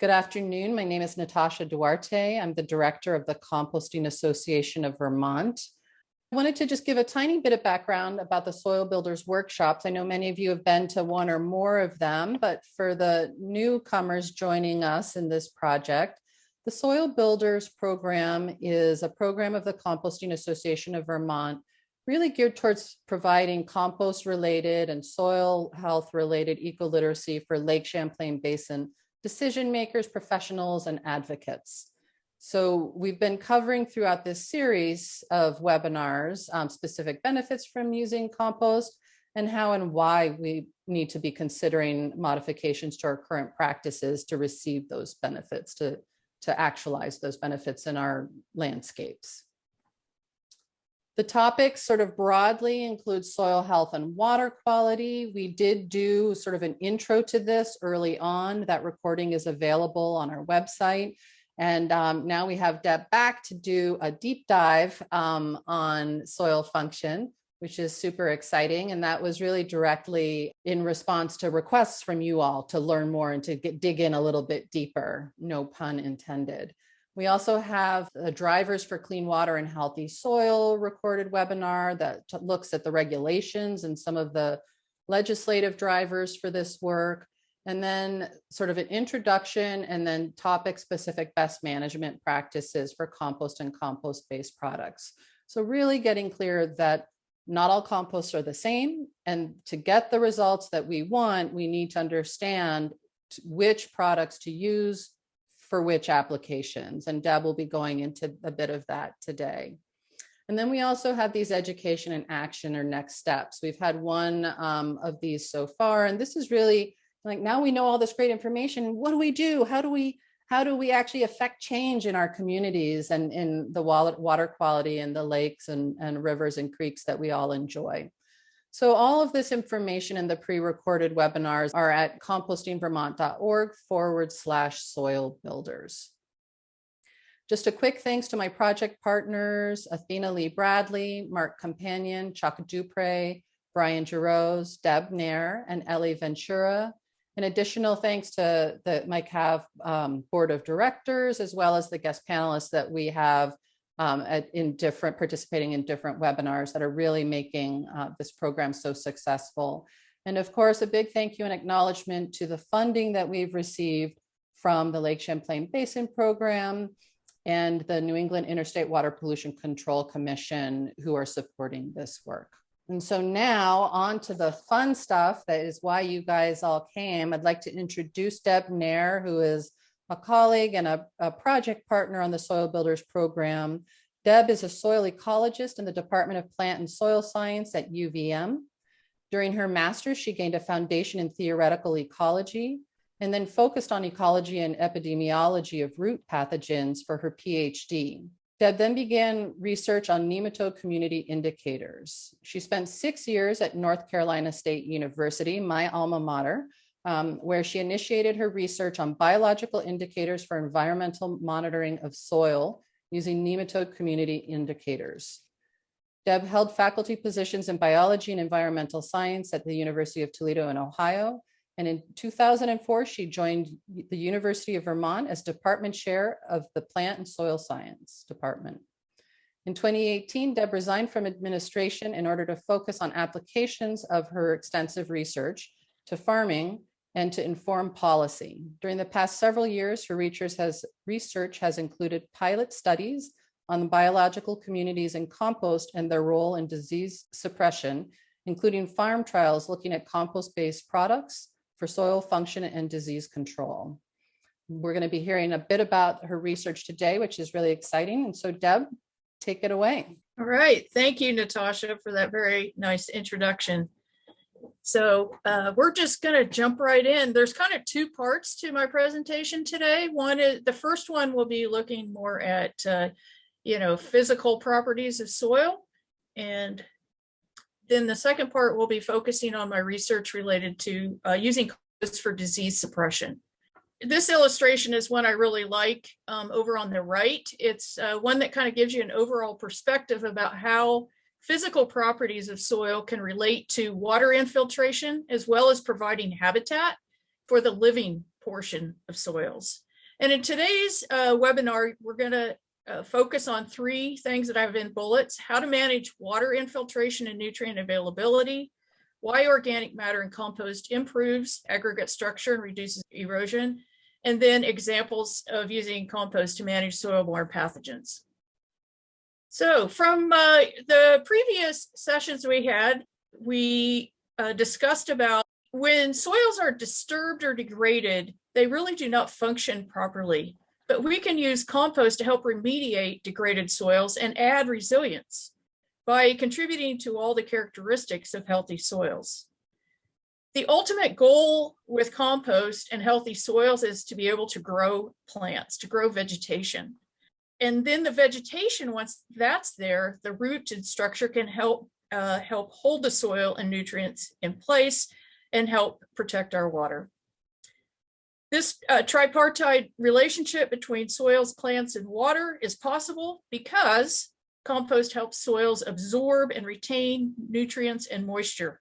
Good afternoon. My name is Natasha Duarte. I'm the director of the Composting Association of Vermont. I wanted to just give a tiny bit of background about the Soil Builders workshops. I know many of you have been to one or more of them, but for the newcomers joining us in this project, the Soil Builders program is a program of the Composting Association of Vermont, really geared towards providing compost-related and soil health-related eco-literacy for Lake Champlain Basin decision makers, professionals, and advocates. So we've been covering throughout this series of webinars specific benefits from using compost and how and why we need to be considering modifications to our current practices to receive those benefits, to actualize those benefits in our landscapes. The topics sort of broadly include soil health and water quality. We did do sort of an intro to this early on. That recording is available on our website. And now we have Deb back to do a deep dive on soil function, which is super exciting. And that was really directly in response to requests from you all to learn more and to dig in a little bit deeper, no pun intended. We also have the Drivers for Clean Water and Healthy Soil recorded webinar that looks at the regulations and some of the legislative drivers for this work, and then sort of an introduction and then topic-specific best management practices for compost and compost-based products. So really getting clear that not all composts are the same, and to get the results that we want, we need to understand which products to use for which applications, and Deb will be going into a bit of that today. And then we also have these education and action or next steps. We've had one of these so far, and this is really like, now we know all this great information. What do we do? How do we actually affect change in our communities and in the water quality in the lakes and rivers and creeks that we all enjoy? So all of this information in the pre-recorded webinars are at compostingvermont.org/soil builders. Just a quick thanks to my project partners, Athena Lee Bradley, Mark Companion, Chuck Dupre, Brian Giroux, Deb Neher, and Ellie Ventura. An additional thanks to the MyCav board of directors, as well as the guest panelists that we have participating in different webinars that are really making this program so successful. And of course, a big thank you and acknowledgement to the funding that we've received from the Lake Champlain Basin program and the New England Interstate Water Pollution Control Commission, who are supporting this work. And so now on to the fun stuff that is why you guys all came. I'd like to introduce Deb Nehr, who is a colleague and a project partner on the Soil Builders program. Deb is a soil ecologist in the Department of Plant and Soil Science at UVM. During her master's, she gained a foundation in theoretical ecology and then focused on ecology and epidemiology of root pathogens for her PhD. Deb then began research on nematode community indicators. She spent 6 years at North Carolina State University, my alma mater, where she initiated her research on biological indicators for environmental monitoring of soil using nematode community indicators. Deb held faculty positions in biology and environmental science at the University of Toledo in Ohio. And in 2004, she joined the University of Vermont as department chair of the Plant and Soil Science Department. In 2018, Deb resigned from administration in order to focus on applications of her extensive research to farming and to inform policy. During the past several years, her research has included pilot studies on the biological communities in compost and their role in disease suppression, including farm trials looking at compost-based products for soil function and disease control. We're going to be hearing a bit about her research today, which is really exciting. And so Deb, take it away. All right. Thank you, Natasha, for that very nice introduction. So we're just going to jump right in. There's kind of two parts to my presentation today. One is, the first one will be looking more at, physical properties of soil. And then the second part will be focusing on my research related to using compost for disease suppression. This illustration is one I really like over on the right. It's one that kind of gives you an overall perspective about how physical properties of soil can relate to water infiltration, as well as providing habitat for the living portion of soils. And in today's webinar, we're going to focus on 3 things that I have in bullets: how to manage water infiltration and nutrient availability, why organic matter and compost improves aggregate structure and reduces erosion, and then examples of using compost to manage soil-borne pathogens. So from the previous sessions we had, we discussed about when soils are disturbed or degraded, they really do not function properly. But we can use compost to help remediate degraded soils and add resilience by contributing to all the characteristics of healthy soils. The ultimate goal with compost and healthy soils is to be able to grow plants, to grow vegetation. And then the vegetation, once that's there, the rooted structure can help hold the soil and nutrients in place and help protect our water. This tripartite relationship between soils, plants, and water is possible because compost helps soils absorb and retain nutrients and moisture.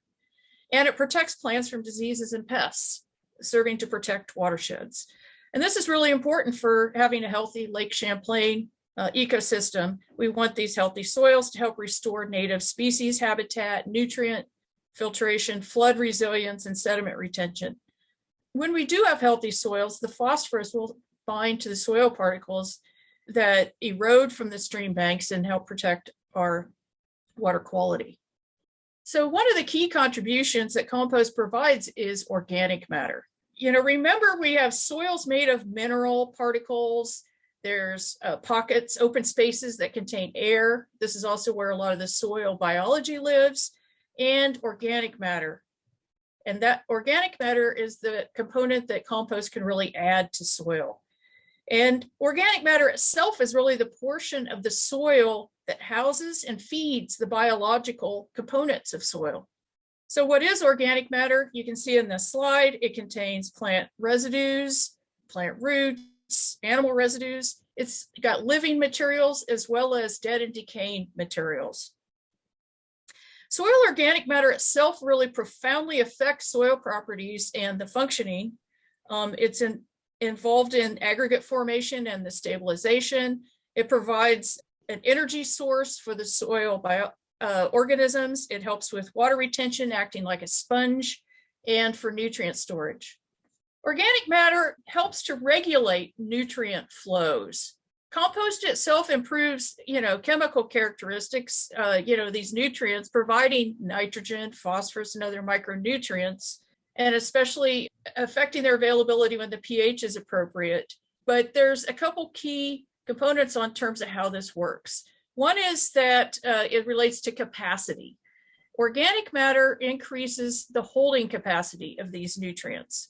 And it protects plants from diseases and pests, serving to protect watersheds. And this is really important for having a healthy Lake Champlain ecosystem. We want these healthy soils to help restore native species habitat, nutrient filtration, flood resilience, and sediment retention. When we do have healthy soils, the phosphorus will bind to the soil particles that erode from the stream banks and help protect our water quality. So one of the key contributions that compost provides is organic matter. Remember, we have soils made of mineral particles. There's pockets, open spaces that contain air. This is also where a lot of the soil biology lives, and organic matter. And that organic matter is the component that compost can really add to soil. And organic matter itself is really the portion of the soil that houses and feeds the biological components of soil. So what is organic matter? You can see in this slide, it contains plant residues, plant roots, animal residues. It's got living materials as well as dead and decaying materials. Soil organic matter itself really profoundly affects soil properties and the functioning. It's involved in aggregate formation and the stabilization. It provides an energy source for the soil organisms. It helps with water retention, acting like a sponge, and for nutrient storage. Organic matter helps to regulate nutrient flows. Compost itself improves, chemical characteristics, these nutrients, providing nitrogen, phosphorus, and other micronutrients, and especially affecting their availability when the pH is appropriate. But there's a couple key components on terms of how this works. One is that it relates to capacity. Organic matter increases the holding capacity of these nutrients.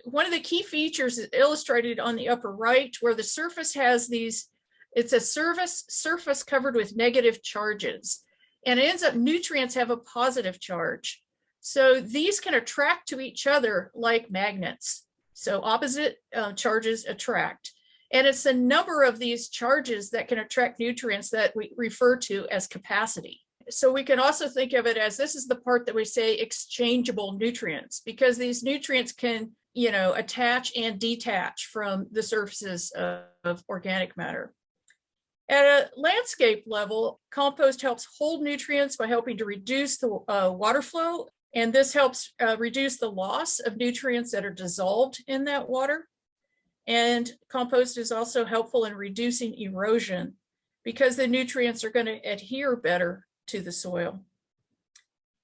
One of the key features is illustrated on the upper right, where the surface has it's a surface covered with negative charges, and it ends up nutrients have a positive charge. So these can attract to each other like magnets. So opposite charges attract. And it's the number of these charges that can attract nutrients that we refer to as capacity. So we can also think of it as, this is the part that we say exchangeable nutrients, because these nutrients can, attach and detach from the surfaces of organic matter. At a landscape level, compost helps hold nutrients by helping to reduce the water flow, and this helps reduce the loss of nutrients that are dissolved in that water. And compost is also helpful in reducing erosion because the nutrients are going to adhere better to the soil.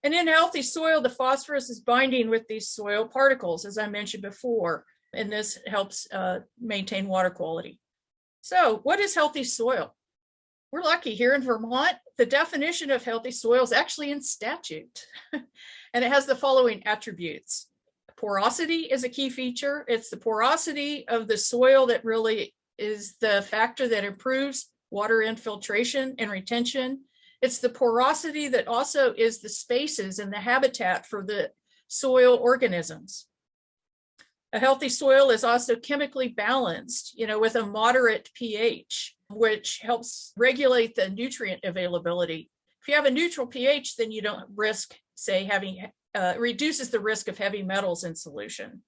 And in healthy soil, the phosphorus is binding with these soil particles, as I mentioned before, and this helps maintain water quality. So what is healthy soil? We're lucky here in Vermont. The definition of healthy soil is actually in statute, and it has the following attributes. Porosity is a key feature. It's the porosity of the soil that really is the factor that improves water infiltration and retention. It's the porosity that also is the spaces and the habitat for the soil organisms. A healthy soil is also chemically balanced, with a moderate pH, which helps regulate the nutrient availability. If you have a neutral pH, then you don't risk, say, reduces the risk of heavy metals in solution.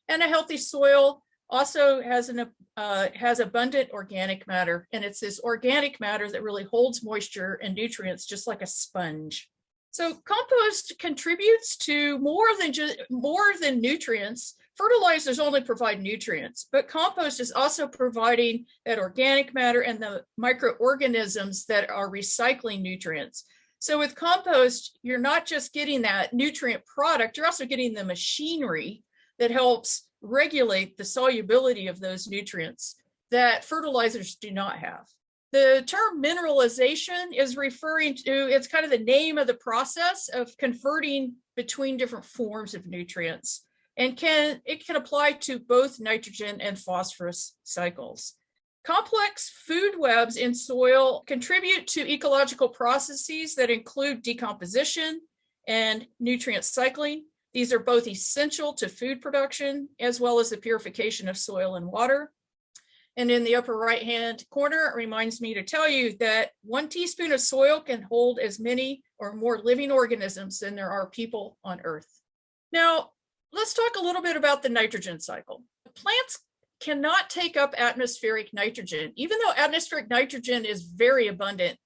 And a healthy soil also has abundant organic matter, and it's this organic matter that really holds moisture and nutrients just like a sponge. So compost contributes to more than nutrients. Fertilizers only provide nutrients, but compost is also providing that organic matter and the microorganisms that are recycling nutrients. So with compost, you're not just getting that nutrient product, you're also getting the machinery that helps regulate the solubility of those nutrients that fertilizers do not have. The term mineralization is referring to, it's kind of the name of the process of converting between different forms of nutrients, and it can apply to both nitrogen and phosphorus cycles. Complex food webs in soil contribute to ecological processes that include decomposition and nutrient cycling. These are both essential to food production as well as the purification of soil and water. And in the upper right-hand corner, it reminds me to tell you that 1 teaspoon of soil can hold as many or more living organisms than there are people on Earth. Now, let's talk a little bit about the nitrogen cycle. Plants cannot take up atmospheric nitrogen. Even though atmospheric nitrogen is very abundant,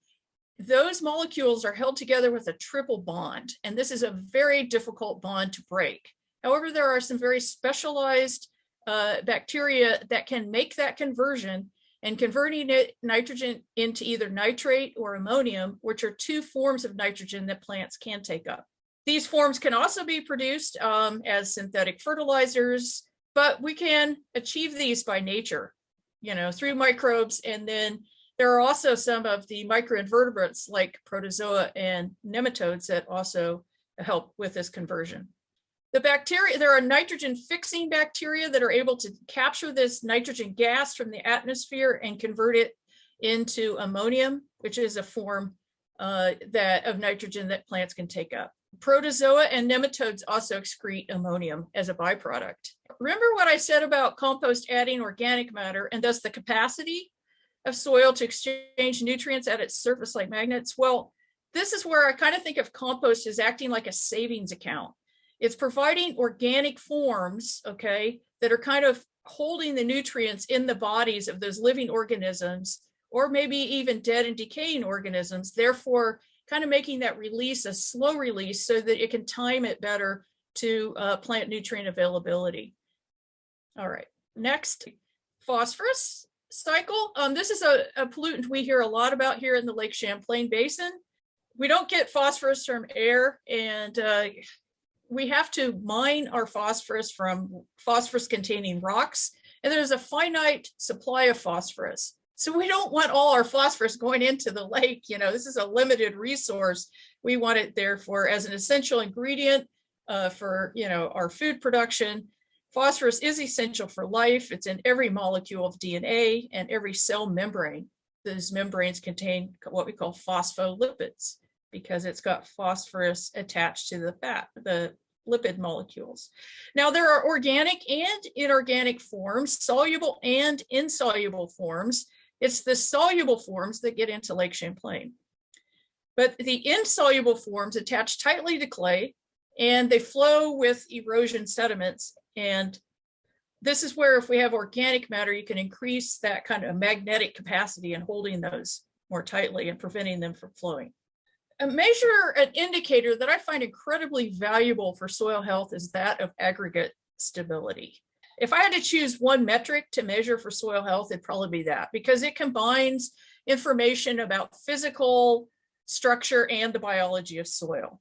those molecules are held together with a triple bond, and this is a very difficult bond to break. However, there are some very specialized bacteria that can make that conversion, and converting nitrogen into either nitrate or ammonium, which are 2 forms of nitrogen that plants can take up. These forms can also be produced as synthetic fertilizers, but we can achieve these by nature, through microbes. And then there are also some of the microinvertebrates like protozoa and nematodes that also help with this conversion. The bacteria, there are nitrogen fixing bacteria that are able to capture this nitrogen gas from the atmosphere and convert it into ammonium, which is a form of nitrogen that plants can take up. Protozoa and nematodes also excrete ammonium as a byproduct. Remember what I said about compost adding organic matter and thus the capacity of soil to exchange nutrients at its surface like magnets? Well, this is where I kind of think of compost as acting like a savings account. It's providing organic forms, that are kind of holding the nutrients in the bodies of those living organisms, or maybe even dead and decaying organisms, therefore kind of making that release a slow release so that it can time it better to plant nutrient availability. All right, next, phosphorus cycle. This is a pollutant we hear a lot about here in the Lake Champlain Basin. We don't get phosphorus from air, and we have to mine our phosphorus from phosphorus-containing rocks, and there's a finite supply of phosphorus. So we don't want all our phosphorus going into the lake. This is a limited resource. We want it there as an essential ingredient for our food production. Phosphorus is essential for life. It's in every molecule of DNA and every cell membrane. Those membranes contain what we call phospholipids, because it's got phosphorus attached to the lipid molecules. Now, there are organic and inorganic forms, soluble and insoluble forms. It's the soluble forms that get into Lake Champlain. But the insoluble forms attach tightly to clay, and they flow with erosion sediments. And this is where, if we have organic matter, you can increase that kind of magnetic capacity in holding those more tightly and preventing them from flowing. An indicator that I find incredibly valuable for soil health is that of aggregate stability. If I had to choose one metric to measure for soil health, it'd probably be that, because it combines information about physical structure and the biology of soil.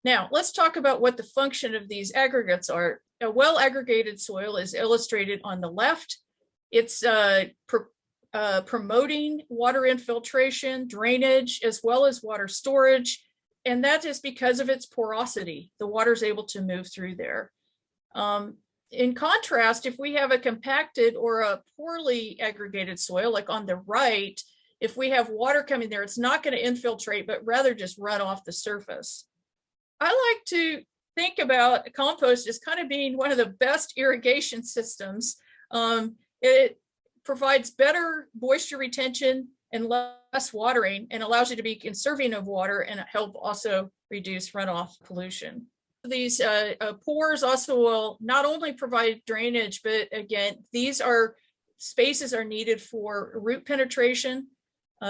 Now, let's talk about what the function of these aggregates are. A well-aggregated soil is illustrated on the left. It's promoting water infiltration, drainage, as well as water storage. And that is because of its porosity. The water is able to move through there. In contrast, if we have a compacted or a poorly aggregated soil, like on the right, if we have water coming there, it's not going to infiltrate, but rather just run off the surface. I like to think about compost as kind of being one of the best irrigation systems. It provides better moisture retention and less watering, and allows you to be conserving of water and help also reduce runoff pollution. These pores also will not only provide drainage, but again, spaces are needed for root penetration,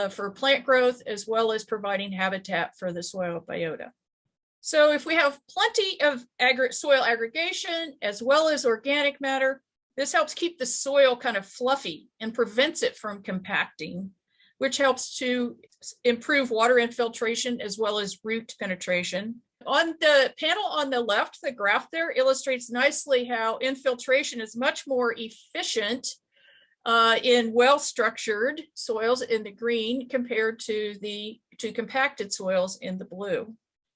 for plant growth, as well as providing habitat for the soil biota. So if we have plenty of soil aggregation as well as organic matter, this helps keep the soil kind of fluffy and prevents it from compacting, which helps to improve water infiltration as well as root penetration. On the panel on the left, the graph there illustrates nicely how infiltration is much more efficient in well-structured soils in the green compared to compacted soils in the blue.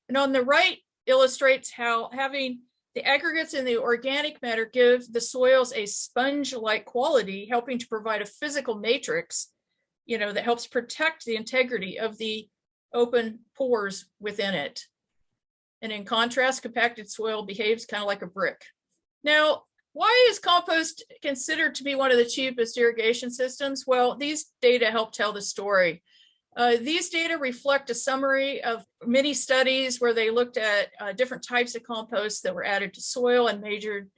And on the right illustrates how having the aggregates and the organic matter give the soils a sponge-like quality, helping to provide a physical matrix, that helps protect the integrity of the open pores within it. And in contrast, compacted soil behaves kind of like a brick. Now, why is compost considered to be one of the cheapest irrigation systems? Well, these data help tell the story. These data reflect a summary of many studies where they looked at different types of compost that were added to soil and measured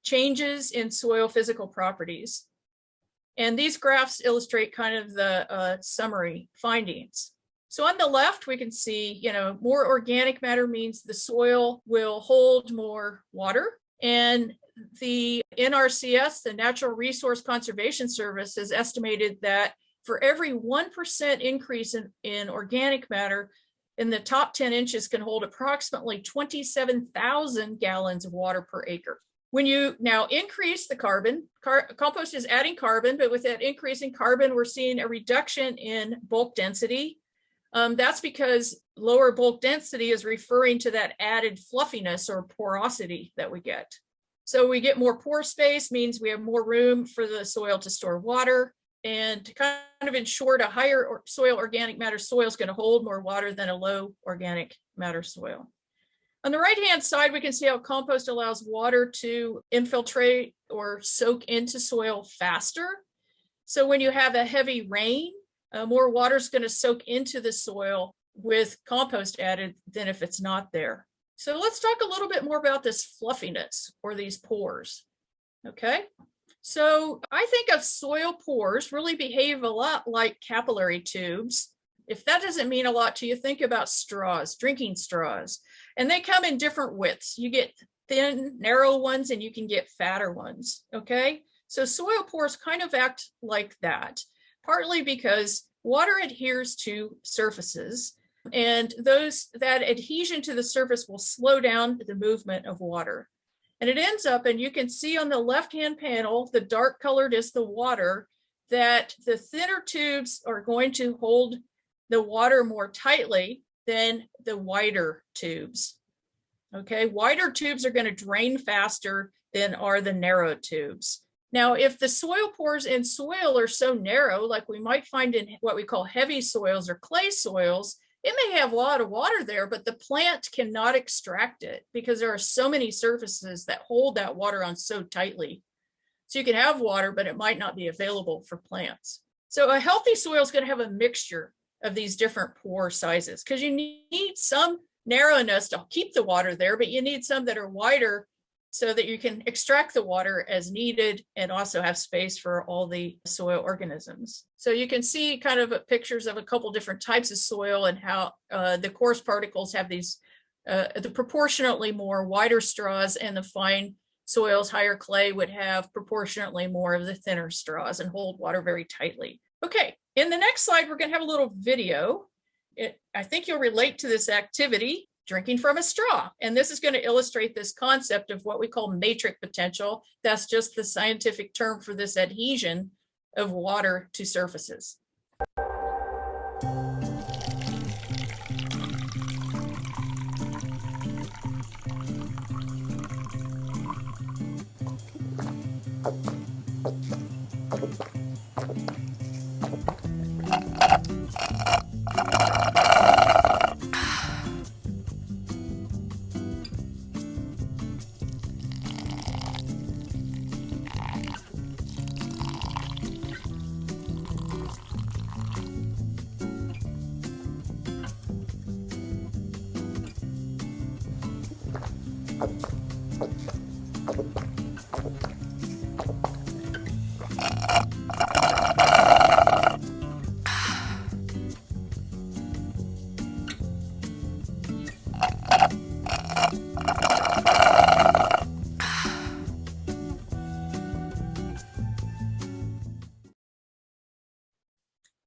changes in soil physical properties. And these graphs illustrate kind of the summary findings. So on the left, we can see, more organic matter means the soil will hold more water. And the NRCS, the Natural Resource Conservation Service, has estimated that for every 1% increase in organic matter in the top 10 inches can hold approximately 27,000 gallons of water per acre. When you now increase the carbon, compost is adding carbon, but with that increase in carbon, we're seeing a reduction in bulk density. That's because lower bulk density is referring to that added fluffiness or porosity that we get. So we get more pore space, means we have more room for the soil to store water. And to kind of ensure a higher soil organic matter soil is going to hold more water than a low organic matter soil. On the right-hand side, we can see how compost allows water to infiltrate or soak into soil faster. So when you have a heavy rain, more water is going to soak into the soil with compost added than if it's not there. So let's talk a little bit more about this fluffiness or these pores. Okay. So I think of soil pores really behave a lot like capillary tubes. If that doesn't mean a lot to you, think about straws, drinking straws, and they come in different widths. You get thin, narrow ones, and you can get fatter ones, okay? So soil pores kind of act like that, partly because water adheres to surfaces, and that adhesion to the surface will slow down the movement of water. And it ends up, and you can see on the left-hand panel, the dark colored is the water, that the thinner tubes are going to hold the water more tightly than the wider tubes. Okay, wider tubes are going to drain faster than are the narrow tubes. Now, if the soil pores in soil are so narrow, like we might find in what we call heavy soils or clay soils, it may have a lot of water there, but the plant cannot extract it because there are so many surfaces that hold that water on so tightly. So you can have water, but it might not be available for plants. So a healthy soil is going to have a mixture of these different pore sizes because you need some narrowness to keep the water there, but you need some that are wider so that you can extract the water as needed and also have space for all the soil organisms. So you can see kind of pictures of a couple different types of soil and how the coarse particles have these, the proportionately more wider straws, and the fine soils, higher clay, would have proportionately more of the thinner straws and hold water very tightly. Okay, in the next slide, we're going to have a little video. I think you'll relate to this activity, drinking from a straw. And this is going to illustrate this concept of what we call matrix potential. That's just the scientific term for this adhesion of water to surfaces.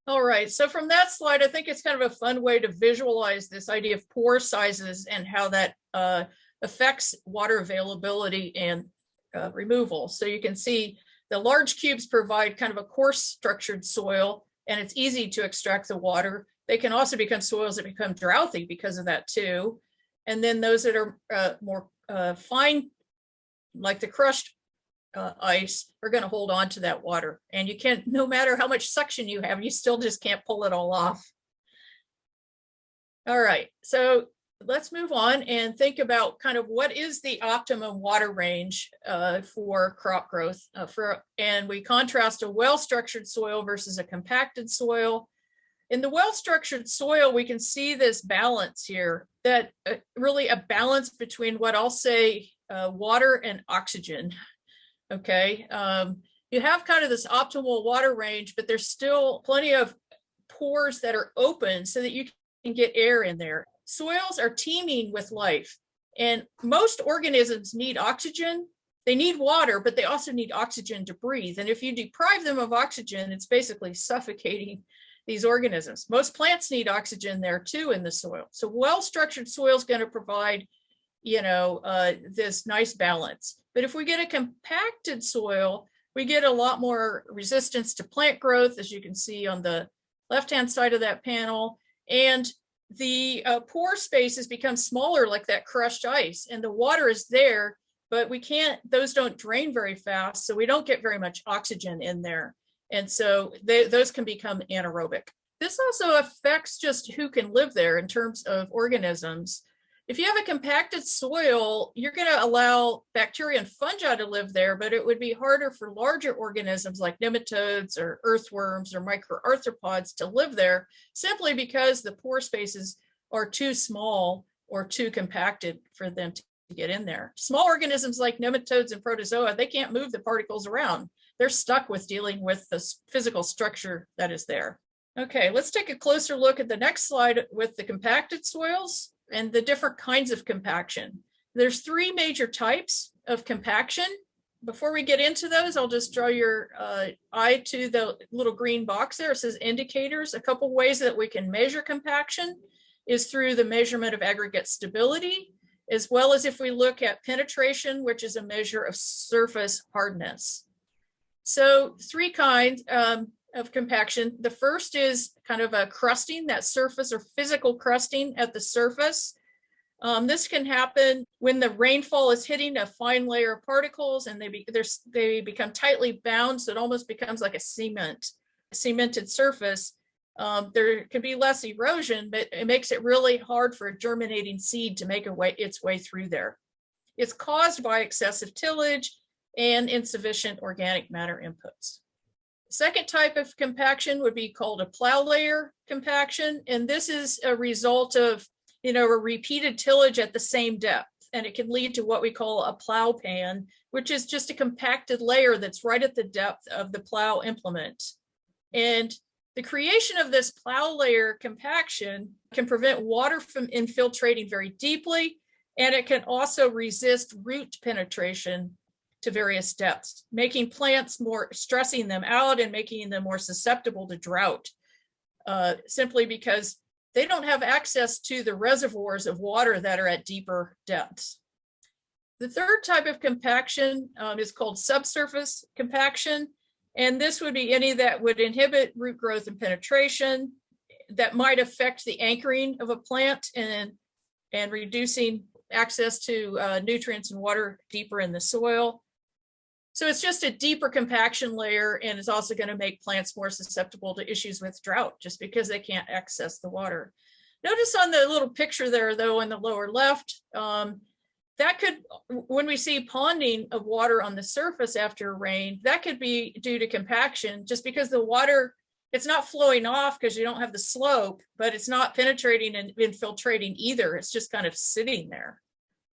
All right, so from that slide, I think it's kind of a fun way to visualize this idea of pore sizes and how that affects water availability and removal. So you can see the large cubes provide kind of a coarse structured soil, and it's easy to extract the water. They can also become soils that become drouthy because of that too. And then those that are more fine, like the crushed ice, are going to hold on to that water. And you can't, no matter how much suction you have, you still just can't pull it all off. All right, so let's move on and think about kind of what is the optimum water range for crop growth. And we contrast a well-structured soil versus a compacted soil. In the well-structured soil, we can see this balance here, that really a balance between what I'll say water and oxygen. Okay, you have kind of this optimal water range, but there's still plenty of pores that are open so that you can get air in there. Soils are teeming with life, and most organisms need oxygen. They need water, but they also need oxygen to breathe. And if you deprive them of oxygen, it's basically suffocating these organisms. Most plants need oxygen there too in the soil. So well-structured soil is going to provide, this nice balance. But if we get a compacted soil, we get a lot more resistance to plant growth, as you can see on the left-hand side of that panel. And the pore spaces become smaller, like that crushed ice, and the water is there, but those don't drain very fast. So we don't get very much oxygen in there. And so those can become anaerobic. This also affects just who can live there in terms of organisms. If you have a compacted soil, you're going to allow bacteria and fungi to live there, but it would be harder for larger organisms like nematodes or earthworms or microarthropods to live there, simply because the pore spaces are too small or too compacted for them to get in there. Small organisms like nematodes and protozoa, they can't move the particles around. They're stuck with dealing with the physical structure that is there. Okay, let's take a closer look at the next slide with the compacted soils and the different kinds of compaction. There's three major types of compaction. Before we get into those, I'll just draw your eye to the little green box there. It says indicators. A couple ways that we can measure compaction is through the measurement of aggregate stability, as well as if we look at penetration, which is a measure of surface hardness. So three kinds of compaction. The first is kind of a crusting, that surface or physical crusting at the surface. This can happen when the rainfall is hitting a fine layer of particles and they become tightly bound, so it almost becomes like a cemented surface. There can be less erosion, but it makes it really hard for a germinating seed to make its way through there. It's caused by excessive tillage and insufficient organic matter inputs. Second type of compaction would be called a plow layer compaction, and this is a result of a repeated tillage at the same depth, and it can lead to what we call a plow pan, which is just a compacted layer that's right at the depth of the plow implement. And the creation of this plow layer compaction can prevent water from infiltrating very deeply, and it can also resist root penetration to various depths, making plants stressing them out and making them more susceptible to drought, simply because they don't have access to the reservoirs of water that are at deeper depths. The third type of compaction is called subsurface compaction, and this would be any that would inhibit root growth and penetration, that might affect the anchoring of a plant and reducing access to nutrients and water deeper in the soil. So it's just a deeper compaction layer, and it's also going to make plants more susceptible to issues with drought just because they can't access the water. Notice on the little picture there, though, in the lower left, that could, when we see ponding of water on the surface after rain, that could be due to compaction, just because the water, it's not flowing off because you don't have the slope, but it's not penetrating and infiltrating either. It's just kind of sitting there,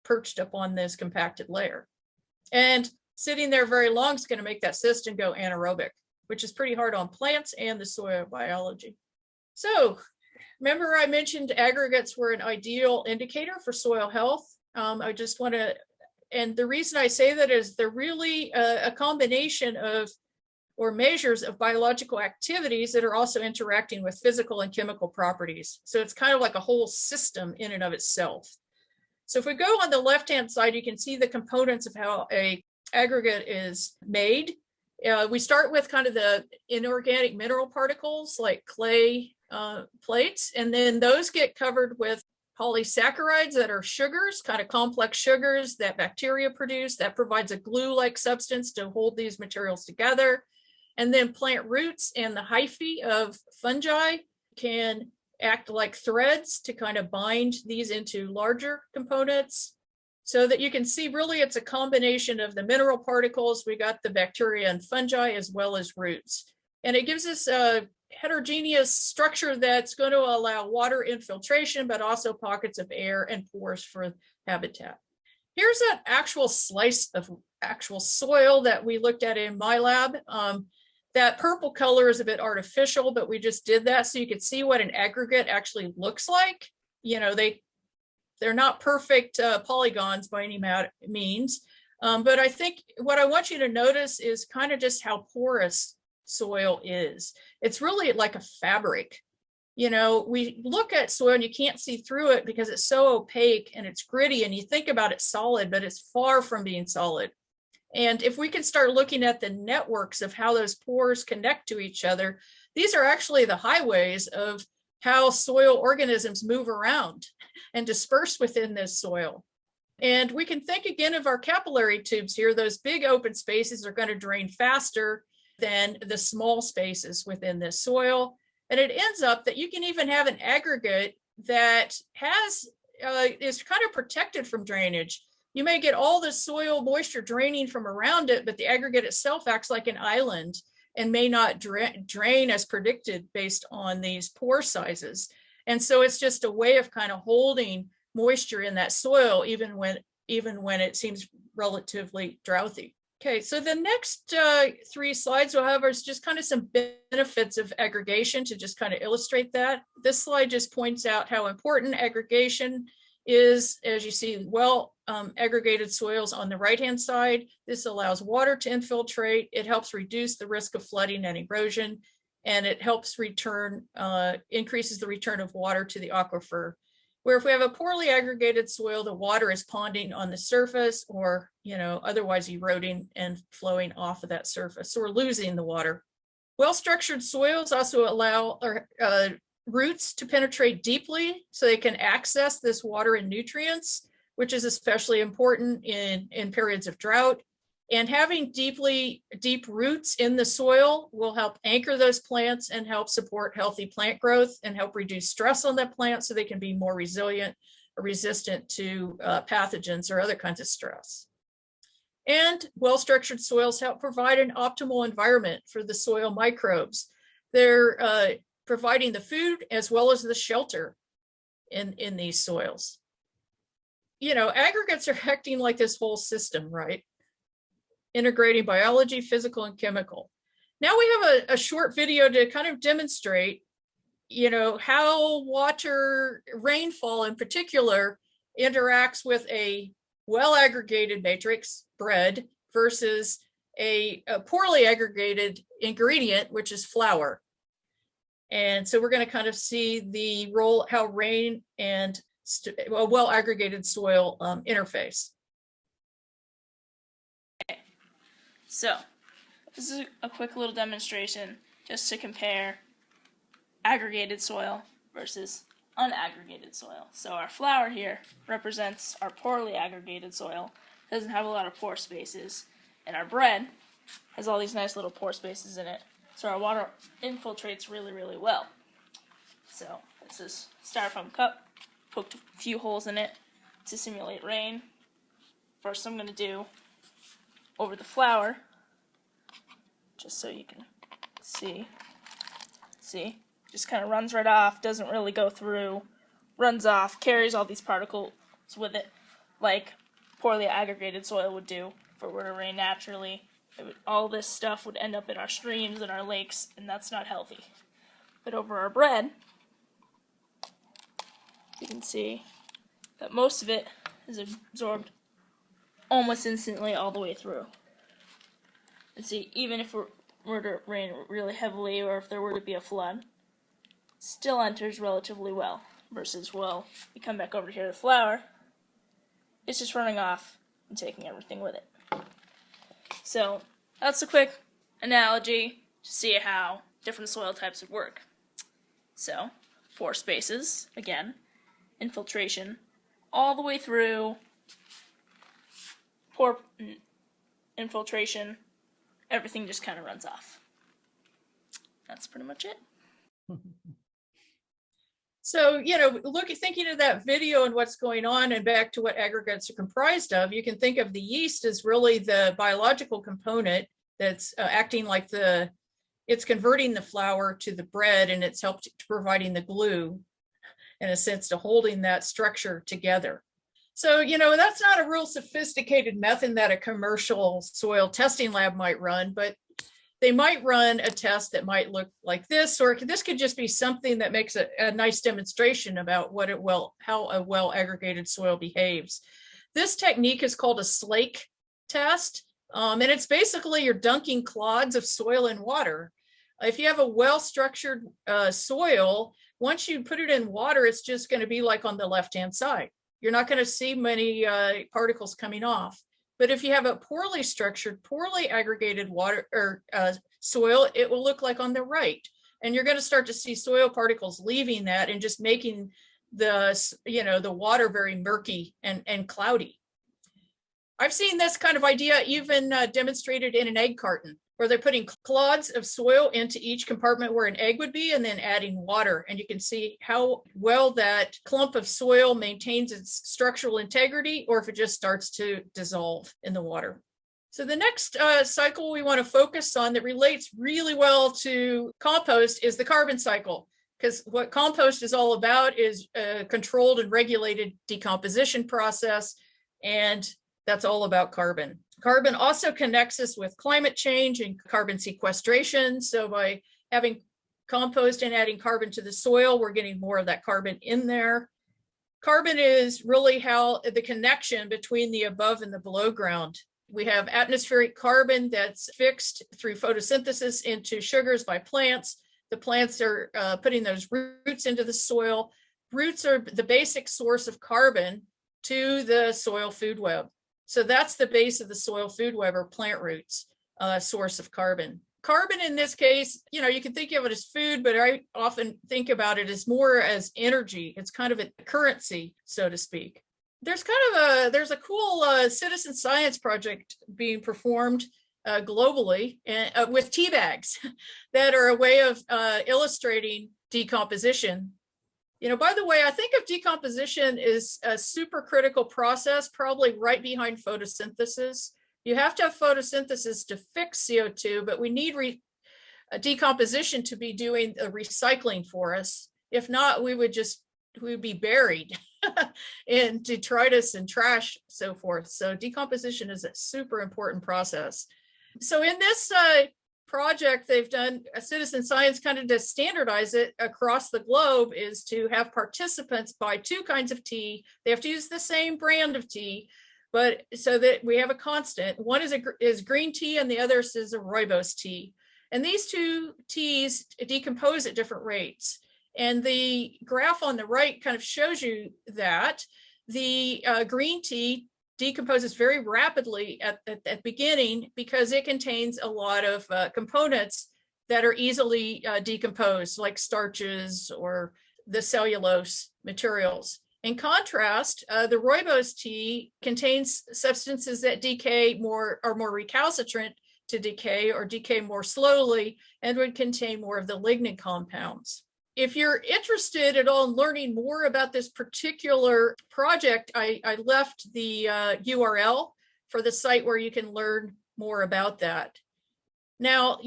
perched up on this compacted layer. And sitting there very long is going to make that system go anaerobic, which is pretty hard on plants and the soil biology. So remember I mentioned aggregates were an ideal indicator for soil health. I just want to, and the reason I say that is they're really a combination of or measures of biological activities that are also interacting with physical and chemical properties. So it's kind of like a whole system in and of itself. So if we go on the left-hand side, you can see the components of how a aggregate is made. We start with kind of the inorganic mineral particles like clay plates, and then those get covered with polysaccharides that are sugars, kind of complex sugars that bacteria produce that provides a glue-like substance to hold these materials together. And then plant roots and the hyphae of fungi can act like threads to kind of bind these into larger components, so that you can see really it's a combination of the mineral particles. We got the bacteria and fungi as well as roots. And it gives us a heterogeneous structure that's going to allow water infiltration, but also pockets of air and pores for habitat. Here's an actual slice of actual soil that we looked at in my lab. That purple color is a bit artificial, but we just did that so you could see what an aggregate actually looks like. You know, they're not perfect polygons by any means, but I think what I want you to notice is kind of just how porous soil is. It's really like a fabric. You know, we look at soil and you can't see through it because it's so opaque and it's gritty, and you think about it solid, but it's far from being solid. And if we can start looking at the networks of how those pores connect to each other, these are actually the highways of how soil organisms move around and disperse within this soil. And we can think again of our capillary tubes here. Those big open spaces are going to drain faster than the small spaces within this soil. And it ends up that you can even have an aggregate that is kind of protected from drainage. You may get all the soil moisture draining from around it, but the aggregate itself acts like an island and may not drain as predicted based on these pore sizes. And so it's just a way of kind of holding moisture in that soil, even when it seems relatively droughty. Okay, so the next 3 slides we'll have is just kind of some benefits of aggregation to just kind of illustrate that. This slide just points out how important aggregation is. As you see, aggregated soils on the right-hand side. This allows water to infiltrate. It helps reduce the risk of flooding and erosion, and it helps increases the return of water to the aquifer. Where if we have a poorly aggregated soil, the water is ponding on the surface or, otherwise eroding and flowing off of that surface. So we're losing the water. Well-structured soils also allow roots to penetrate deeply so they can access this water and nutrients, which is especially important in periods of drought. And having deep roots in the soil will help anchor those plants and help support healthy plant growth and help reduce stress on that plant so they can be more resilient or resistant to pathogens or other kinds of stress. And well-structured soils help provide an optimal environment for the soil microbes. They're providing the food as well as the shelter in these soils. Aggregates are acting like this whole system, right? Integrating biology, physical, and chemical. Now we have a short video to kind of demonstrate, how rainfall in particular interacts with a well-aggregated matrix, bread, versus a poorly aggregated ingredient, which is flour. And so we're going to kind of see the role, how rain and a well-aggregated soil interface. So this is a quick little demonstration just to compare aggregated soil versus unaggregated soil. So our flour here represents our poorly aggregated soil, doesn't have a lot of pore spaces, and our bread has all these nice little pore spaces in it. So our water infiltrates really, really well. So this is styrofoam cup, poked a few holes in it to simulate rain. First I'm going to do over the flour, just so you can see, just kind of runs right off, doesn't really go through, runs off, carries all these particles with it, like poorly aggregated soil would do if it were to rain naturally. All this stuff would end up in our streams and our lakes, and that's not healthy. But over our bread, you can see that most of it is absorbed almost instantly all the way through. And see, even if we're were to rain really heavily or if there were to be a flood, still enters relatively well. Versus, well, you come back over here to the flower, it's just running off and taking everything with it. So that's a quick analogy to see how different soil types would work. So, pore spaces, again, infiltration, all the way through pore infiltration, everything just kind of runs off. That's pretty much it. So, thinking of that video and what's going on and back to what aggregates are comprised of, you can think of the yeast as really the biological component that's acting like it's converting the flour to the bread, and it's helped to providing the glue, in a sense, to holding that structure together. So, that's not a real sophisticated method that a commercial soil testing lab might run, but they might run a test that might look like this, or this could just be something that makes a nice demonstration about how a well aggregated soil behaves. This technique is called a Slake Test, and it's basically you're dunking clods of soil in water. If you have a well-structured soil, once you put it in water, it's just going to be like on the left-hand side. You're not going to see many particles coming off. But if you have a poorly structured, poorly aggregated water or soil, it will look like on the right. And you're going to start to see soil particles leaving that and just making the water very murky and cloudy. I've seen this kind of idea even demonstrated in an egg carton, where they're putting clods of soil into each compartment where an egg would be and then adding water. And you can see how well that clump of soil maintains its structural integrity, or if it just starts to dissolve in the water. So the next cycle we want to focus on that relates really well to compost is the carbon cycle, because what compost is all about is a controlled and regulated decomposition process, and that's all about carbon. Carbon also connects us with climate change and carbon sequestration. So by having compost and adding carbon to the soil, we're getting more of that carbon in there. Carbon is really how the connection between the above and the below ground. We have atmospheric carbon that's fixed through photosynthesis into sugars by plants. The plants are putting those roots into the soil. Roots are the basic source of carbon to the soil food web. So that's the base of the soil food web, or plant roots, source of carbon. Carbon in this case, you can think of it as food, but I often think about it as more as energy. It's kind of a currency, so to speak. There's a cool citizen science project being performed globally with tea bags that are a way of illustrating decomposition. By the way, I think of decomposition as a super critical process, probably right behind photosynthesis. You have to have photosynthesis to fix CO2, but we need decomposition to be doing the recycling for us. If not, we would be buried in detritus and trash, so forth. So decomposition is a super important process. So in this project they've done a citizen science kind of to standardize it across the globe is to have participants buy two kinds of tea. They have to use the same brand of tea, but so that we have a constant. One is green tea and the other is a rooibos tea. And these two teas decompose at different rates. And the graph on the right kind of shows you that the green tea decomposes very rapidly at the beginning because it contains a lot of components that are easily decomposed, like starches or the cellulose materials. In contrast, the rooibos tea contains substances that are more recalcitrant to decay or decay more slowly and would contain more of the lignin compounds. If you're interested at all in learning more about this particular project, I left the URL for the site where you can learn more about that. Now,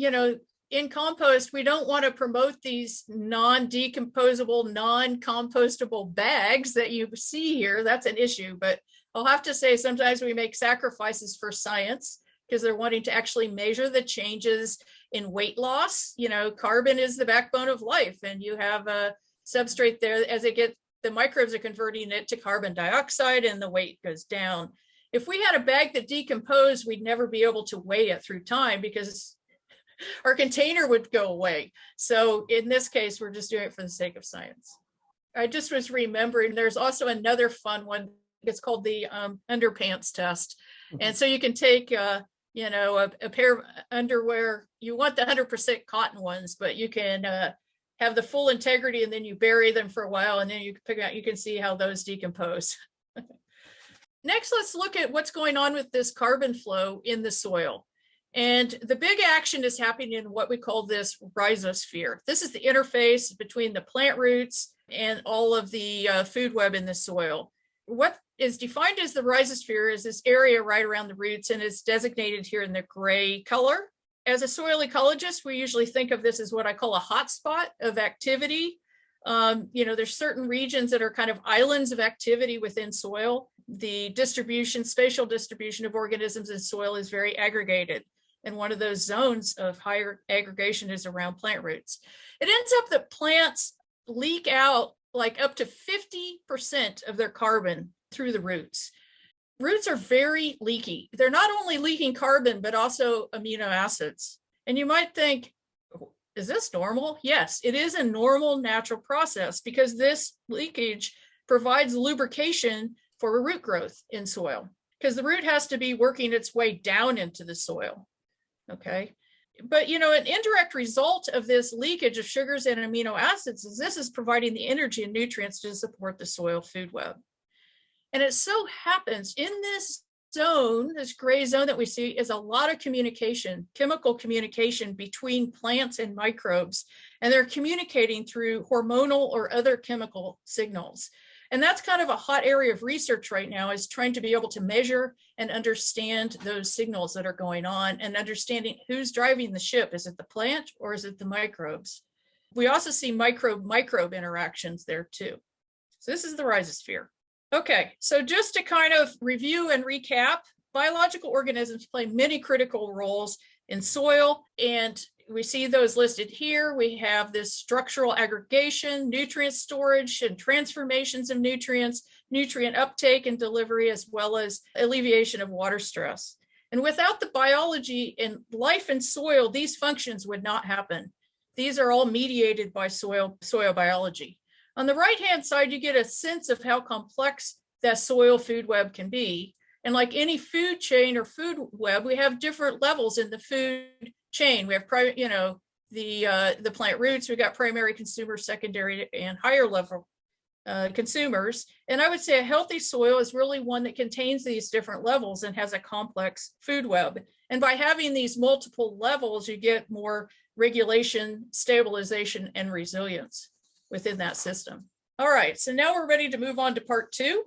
in compost, we don't want to promote these non-decomposable, non-compostable bags that you see here. That's an issue, but I'll have to say sometimes we make sacrifices for science because they're wanting to actually measure the changes in weight loss. Carbon is the backbone of life, and you have a substrate there. As the microbes are converting it to carbon dioxide and the weight goes down. If we had a bag that decomposed, we'd never be able to weigh it through time because our container would go away. So in this case, we're just doing it for the sake of science. I just was remembering there's also another fun one. It's called the underpants test. And so you can take, a pair of underwear. You want the 100% cotton ones, but you can have the full integrity, and then you bury them for a while, and then you can pick out, you can see how those decompose. Next, let's look at what's going on with this carbon flow in the soil. And the big action is happening in what we call this rhizosphere. This is the interface between the plant roots and all of the food web in the soil. What is defined as the rhizosphere is this area right around the roots, and it's designated here in the gray color. As a soil ecologist, we usually think of this as what I call a hotspot of activity. There's certain regions that are kind of islands of activity within soil. The spatial distribution of organisms in soil is very aggregated. And one of those zones of higher aggregation is around plant roots. It ends up that plants leak out like up to 50% of their carbon through the roots. Roots are very leaky. They're not only leaking carbon, but also amino acids. And you might think, is this normal? Yes, it is a normal natural process because this leakage provides lubrication for root growth in soil, because the root has to be working its way down into the soil. Okay. But, an indirect result of this leakage of sugars and amino acids is this is providing the energy and nutrients to support the soil food web. And it so happens in this zone, this gray zone that we see, is a lot of communication, chemical communication between plants and microbes. And they're communicating through hormonal or other chemical signals. And that's kind of a hot area of research right now, is trying to be able to measure and understand those signals that are going on and understanding who's driving the ship. Is it the plant or is it the microbes? We also see microbe interactions there too. So this is the rhizosphere. Okay, so just to kind of review and recap, biological organisms play many critical roles in soil, and we see those listed here. We have this structural aggregation, nutrient storage and transformations of nutrients, nutrient uptake and delivery, as well as alleviation of water stress. And without the biology and life in soil, these functions would not happen. These are all mediated by soil biology. On the right-hand side, you get a sense of how complex that soil food web can be. And like any food chain or food web, we have different levels in the food chain. We have, the plant roots. We got primary consumers, secondary, and higher level consumers. And I would say a healthy soil is really one that contains these different levels and has a complex food web. And by having these multiple levels, you get more regulation, stabilization, and resilience within that system. All right, so now we're ready to move on to part 2,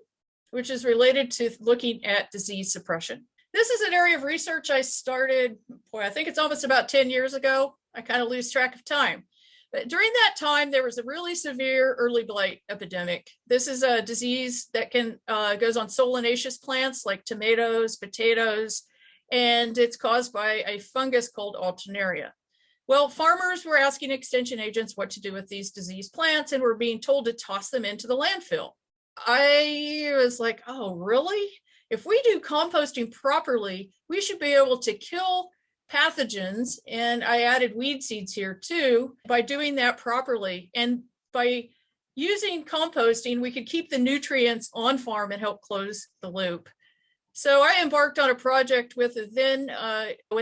which is related to looking at disease suppression. This is an area of research I started, I think it's almost about 10 years ago. I kind of lose track of time. But during that time, there was a really severe early blight epidemic. This is a disease that goes on solanaceous plants like tomatoes, potatoes, and it's caused by a fungus called Alternaria. Well, farmers were asking extension agents what to do with these diseased plants and were being told to toss them into the landfill. I was like, oh, really? If we do composting properly, we should be able to kill pathogens. And I added weed seeds here too, by doing that properly. And by using composting, we could keep the nutrients on farm and help close the loop. So I embarked on a project with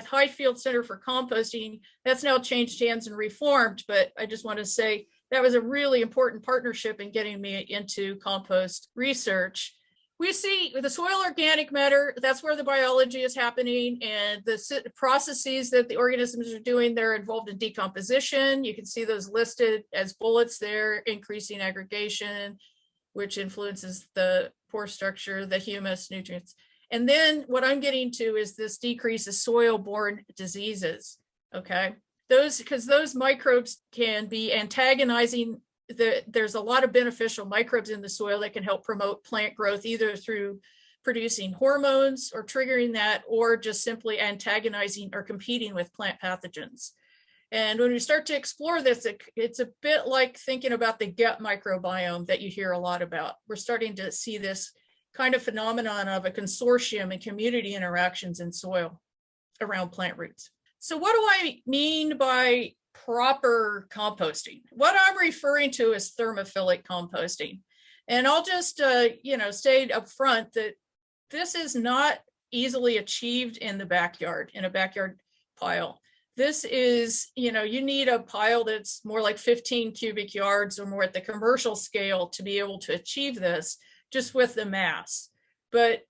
Highfield Center for Composting. That's now changed hands and reformed, but I just want to say that was a really important partnership in getting me into compost research. We see the soil organic matter, that's where the biology is happening, and the processes that the organisms are doing, they're involved in decomposition. You can see those listed as bullets there, increasing aggregation, which influences the pore structure, the humus, nutrients. And then what I'm getting to is this decrease of soil-borne diseases, okay? Because those microbes can be antagonizing. There's a lot of beneficial microbes in the soil that can help promote plant growth, either through producing hormones or triggering that, or just simply antagonizing or competing with plant pathogens. And when we start to explore this, it's a bit like thinking about the gut microbiome that you hear a lot about. We're starting to see this kind of phenomenon of a consortium and community interactions in soil around plant roots. So what do I mean by proper composting? What I'm referring to is thermophilic composting. And I'll just, state up front that this is not easily achieved in the backyard, in a backyard pile. This is, you need a pile that's more like 15 cubic yards or more at the commercial scale to be able to achieve this just with the mass. But,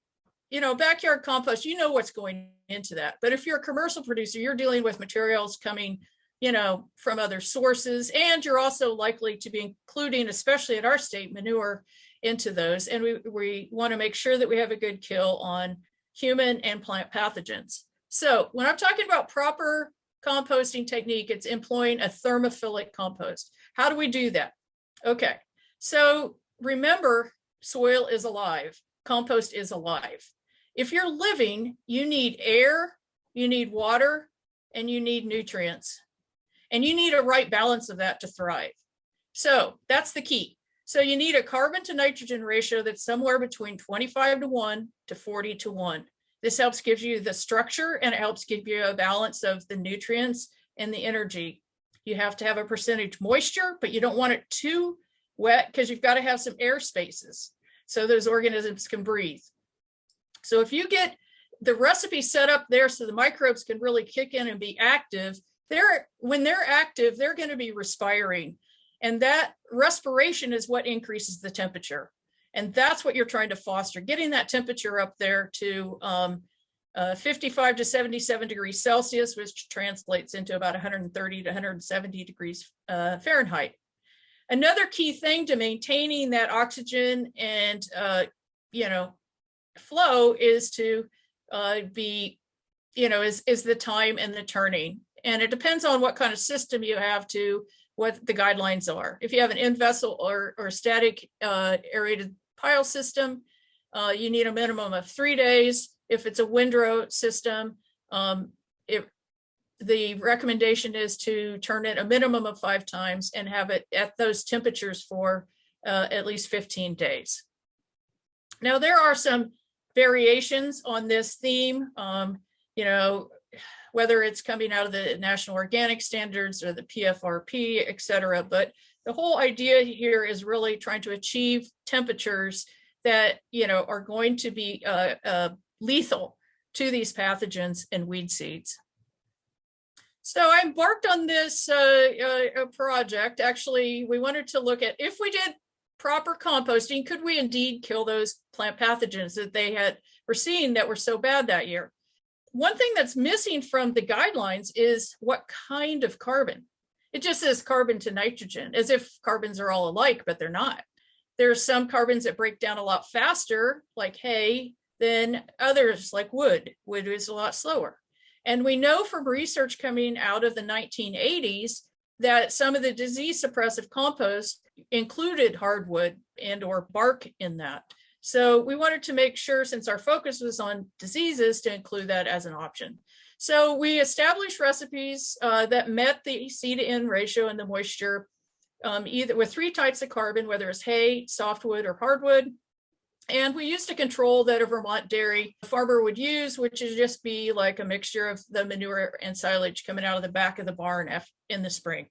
backyard compost, what's going into that. But if you're a commercial producer, you're dealing with materials coming, from other sources, and you're also likely to be including, especially at our state, manure into those. And we want to make sure that we have a good kill on human and plant pathogens. So when I'm talking about proper composting technique, it's employing a thermophilic compost. How do we do that? Okay, so remember, soil is alive, compost is alive. If you're living, you need air, you need water, and you need nutrients. And you need a right balance of that to thrive. So that's the key. So you need a carbon to nitrogen ratio that's somewhere between 25:1 to 40:1. This helps give you the structure, and it helps give you a balance of the nutrients and the energy. You have to have a percentage moisture, but you don't want it too wet because you've got to have some air spaces so those organisms can breathe. So if you get the recipe set up there so the microbes can really kick in and be active, when they're active, they're going to be respiring. And that respiration is what increases the temperature. And that's what you're trying to foster, getting that temperature up there to 55 to 77 degrees Celsius, which translates into about 130 to 170 degrees Fahrenheit. Another key thing to maintaining that oxygen and, flow is to is the time and the turning. And it depends on what kind of system you have to what the guidelines are. If you have an in-vessel or static aerated pile system, you need a minimum of 3 days. If it's a windrow system, the recommendation is to turn it a minimum of 5 times and have it at those temperatures for at least 15 days. Now, there are some variations on this theme, whether it's coming out of the National Organic Standards or the PFRP, et cetera. But the whole idea here is really trying to achieve temperatures that, are going to be lethal to these pathogens and weed seeds. So I embarked on this project. Actually, we wanted to look at if we did proper composting, could we indeed kill those plant pathogens that they were seeing that were so bad that year? One thing that's missing from the guidelines is what kind of carbon. It just says carbon to nitrogen, as if carbons are all alike, but they're not. There's some carbons that break down a lot faster, like hay, than others, like wood. Wood is a lot slower. And we know from research coming out of the 1980s that some of the disease suppressive compost included hardwood and or bark in that. So we wanted to make sure, since our focus was on diseases, to include that as an option. So we established recipes that met the C to N ratio and the moisture, either with 3 types of carbon, whether it's hay, softwood, or hardwood. And we used a control that a Vermont dairy farmer would use, which is just be like a mixture of the manure and silage coming out of the back of the barn in the spring.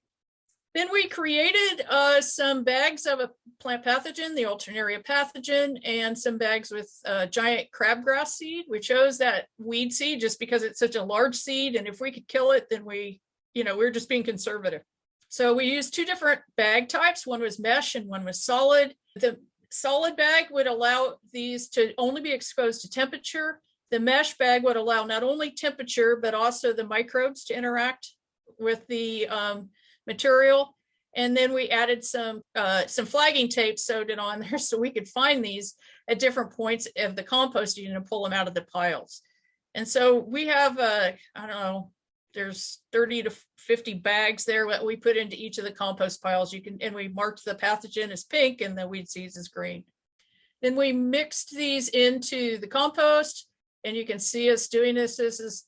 Then we created some bags of a plant pathogen, the Alternaria pathogen, and some bags with giant crabgrass seed. We chose that weed seed just because it's such a large seed, and if we could kill it, then we're just being conservative. So we used 2 different bag types. One was mesh and one was solid. The solid bag would allow these to only be exposed to temperature. The mesh bag would allow not only temperature, but also the microbes to interact with the material. And then we added some flagging tape sewed it on there so we could find these at different points of the composting and pull them out of the piles. And so we have, there's 30 to 50 bags there that we put into each of the compost piles. And we marked the pathogen as pink and the weed seeds as green. Then we mixed these into the compost, and you can see us doing this. This is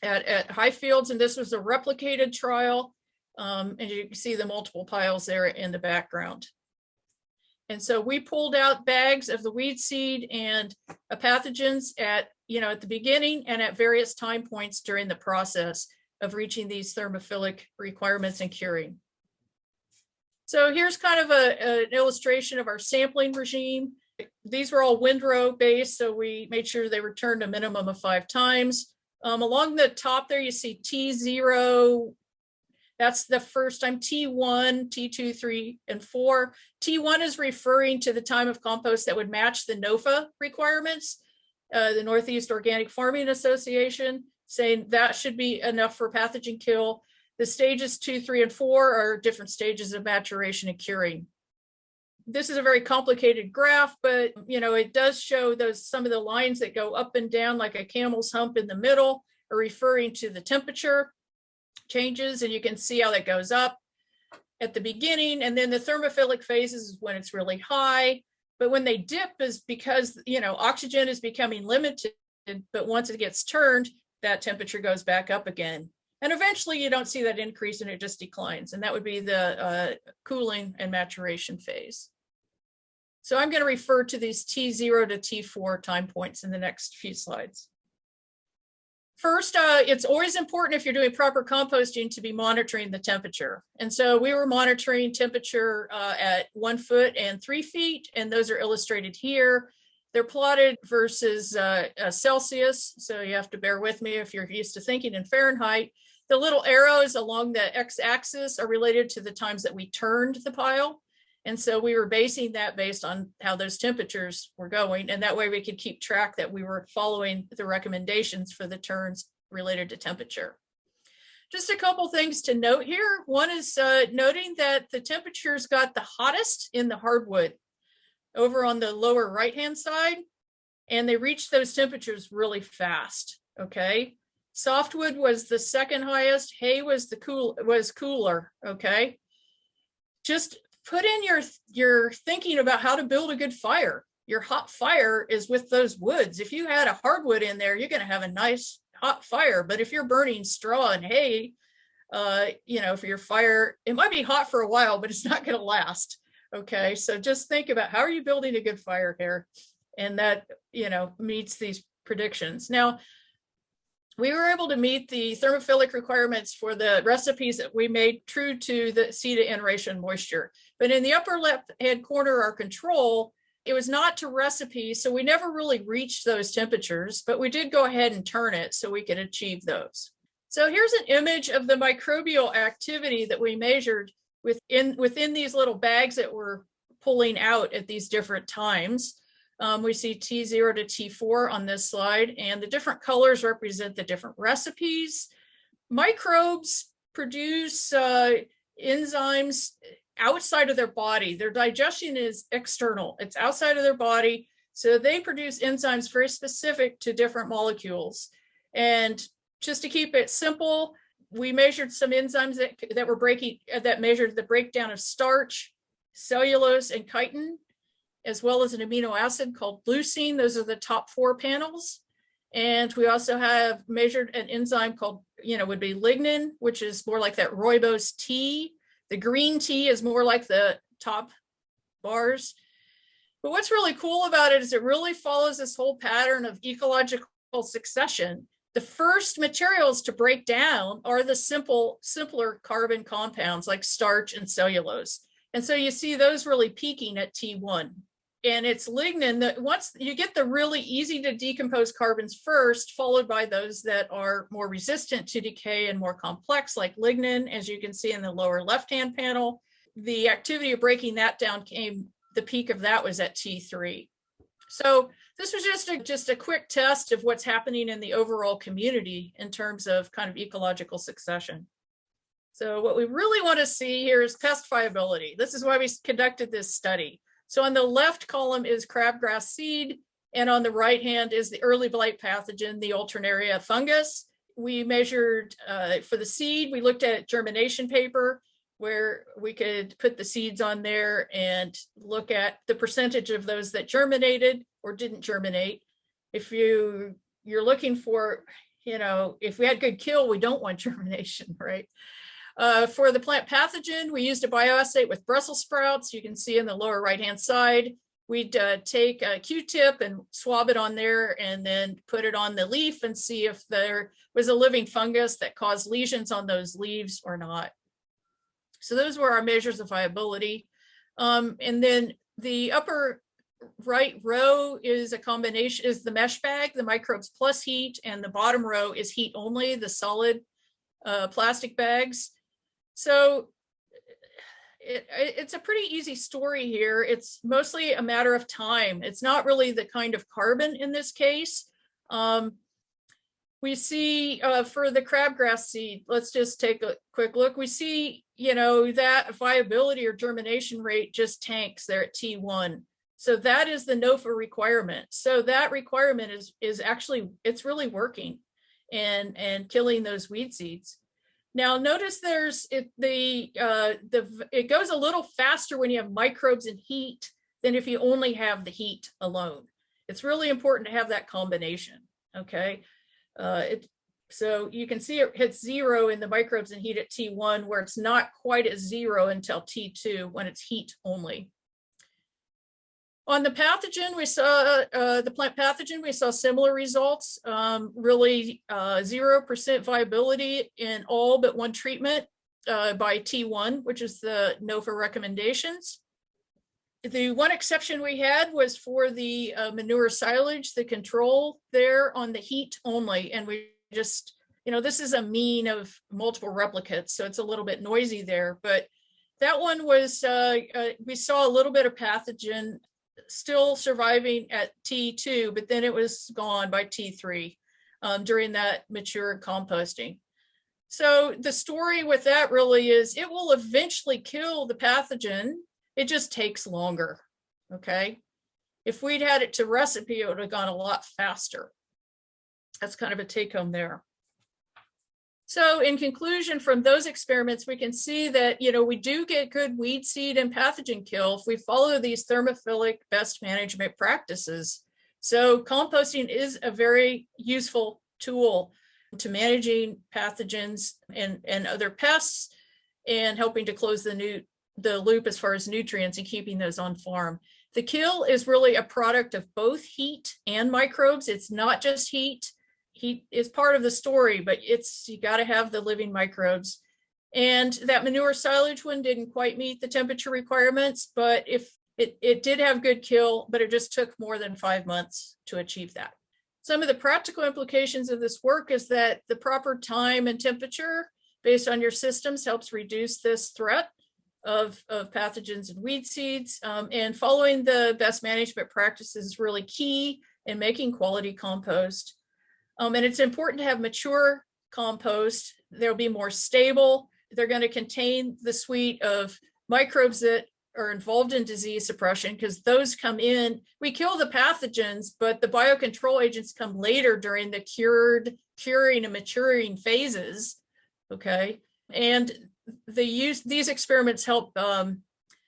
at Highfields, and this was a replicated trial. And you can see the multiple piles there in the background. And so we pulled out bags of the weed seed and pathogens at the beginning and at various time points during the process. of reaching these thermophilic requirements and curing. So here's kind of an illustration of our sampling regime. These were all windrow based, so we made sure they returned a minimum of 5 times. Along the top there, you see T0. That's the first time. T1, T2, 3, and 4. T1 is referring to the time of compost that would match the NOFA requirements, the Northeast Organic Farming Association, saying that should be enough for pathogen kill. The stages 2, 3, and 4 are different stages of maturation and curing. This is a very complicated graph, but it does show some of the lines that go up and down like a camel's hump in the middle are referring to the temperature changes, and you can see how that goes up at the beginning, and then the thermophilic phases is when it's really high. But when they dip is because oxygen is becoming limited, but once it gets turned, that temperature goes back up again. And eventually you don't see that increase and it just declines. And that would be the cooling and maturation phase. So I'm going to refer to these T0 to T4 time points in the next few slides. First, it's always important if you're doing proper composting to be monitoring the temperature. And so we were monitoring temperature at 1 foot and 3 feet, and those are illustrated here. They're plotted versus Celsius, so you have to bear with me if you're used to thinking in Fahrenheit. The little arrows along the x-axis are related to the times that we turned the pile. And so we were basing that based on how those temperatures were going. And that way we could keep track that we were following the recommendations for the turns related to temperature. Just a couple things to note here. One is noting that the temperatures got the hottest in the hardwood over on the lower right-hand side, and they reached those temperatures really fast, okay? Softwood was the second highest. Hay was cooler, okay? Just put in your thinking about how to build a good fire. Your hot fire is with those woods. If you had a hardwood in there, you're going to have a nice hot fire. But if you're burning straw and hay, for your fire, it might be hot for a while, but it's not going to last. Okay, so just think about how are you building a good fire here, and that meets these predictions. Now, we were able to meet the thermophilic requirements for the recipes that we made true to the C to N ratio moisture. But in the upper left-hand corner, our control, it was not to recipe, so we never really reached those temperatures, but we did go ahead and turn it so we could achieve those. So here's an image of the microbial activity that we measured within these little bags that we're pulling out at these different times. We see T0 to T4 on this slide, and the different colors represent the different recipes. Microbes produce enzymes outside of their body. Their digestion is external. It's outside of their body. So they produce enzymes very specific to different molecules. And just to keep it simple, we measured some enzymes that measured the breakdown of starch, cellulose, and chitin, as well as an amino acid called leucine. Those are the top 4 panels. And we also have measured an enzyme called, would be lignin, which is more like that rooibos tea. The green tea is more like the top bars. But what's really cool about it is it really follows this whole pattern of ecological succession. The first materials to break down are the simpler carbon compounds like starch and cellulose. And so you see those really peaking at T1. And it's lignin that once you get the really easy to decompose carbons first, followed by those that are more resistant to decay and more complex, like lignin, as you can see in the lower left-hand panel. The activity of breaking that down the peak of that was at T3. So this was just a quick test of what's happening in the overall community in terms of kind of ecological succession. So what we really want to see here is pest viability. This is why we conducted this study. So on the left column is crabgrass seed, and on the right hand is the early blight pathogen, the Alternaria fungus. We measured for the seed, we looked at germination paper, where we could put the seeds on there and look at the percentage of those that germinated or didn't germinate. If you're looking for, if we had good kill, we don't want germination, right? For the plant pathogen, we used a bioassay with Brussels sprouts. You can see in the lower right-hand side, we'd take a Q-tip and swab it on there and then put it on the leaf and see if there was a living fungus that caused lesions on those leaves or not. So those were our measures of viability. And then the upper right row is a combination, is the mesh bag, the microbes plus heat, and the bottom row is heat only, the solid plastic bags. So it's a pretty easy story here. It's mostly a matter of time. It's not really the kind of carbon in this case. We see for the crabgrass seed, let's just take a quick look. We see, that viability or germination rate just tanks there at T1. So that is the NOFA requirement. So that requirement is actually, it's really working and killing those weed seeds. Now notice it goes a little faster when you have microbes and heat than if you only have the heat alone. It's really important to have that combination, okay? So you can see it hits 0 in the microbes and heat at T1, where it's not quite at 0 until T2 when it's heat only. On the pathogen, we saw the plant pathogen, we saw similar results, really 0% viability in all but one treatment by T1, which is the NOFA recommendations. The one exception we had was for the manure silage, the control there on the heat only. And we just, this is a mean of multiple replicates, so it's a little bit noisy there. But that one was, we saw a little bit of pathogen still surviving at T2, but then it was gone by T3 during that mature composting. So the story with that really is it will eventually kill the pathogen. It just takes longer, okay? If we'd had it to recipe, it would have gone a lot faster. That's kind of a take home there. So in conclusion, from those experiments, we can see that, we do get good weed seed and pathogen kill if we follow these thermophilic best management practices. So composting is a very useful tool to managing pathogens and other pests and helping to close the loop as far as nutrients and keeping those on farm. The kill is really a product of both heat and microbes. It's not just heat. Heat is part of the story, but you got to have the living microbes. And that manure silage one didn't quite meet the temperature requirements, but if it did have good kill, but it just took more than 5 months to achieve that. Some of the practical implications of this work is that the proper time and temperature based on your systems helps reduce this threat of pathogens and weed seeds. And following the best management practices is really key in making quality compost. And it's important to have mature compost. They'll be more stable. They're going to contain the suite of microbes that are involved in disease suppression, because those come in. We kill the pathogens, but the biocontrol agents come later during the curing and maturing phases. Okay. And these experiments help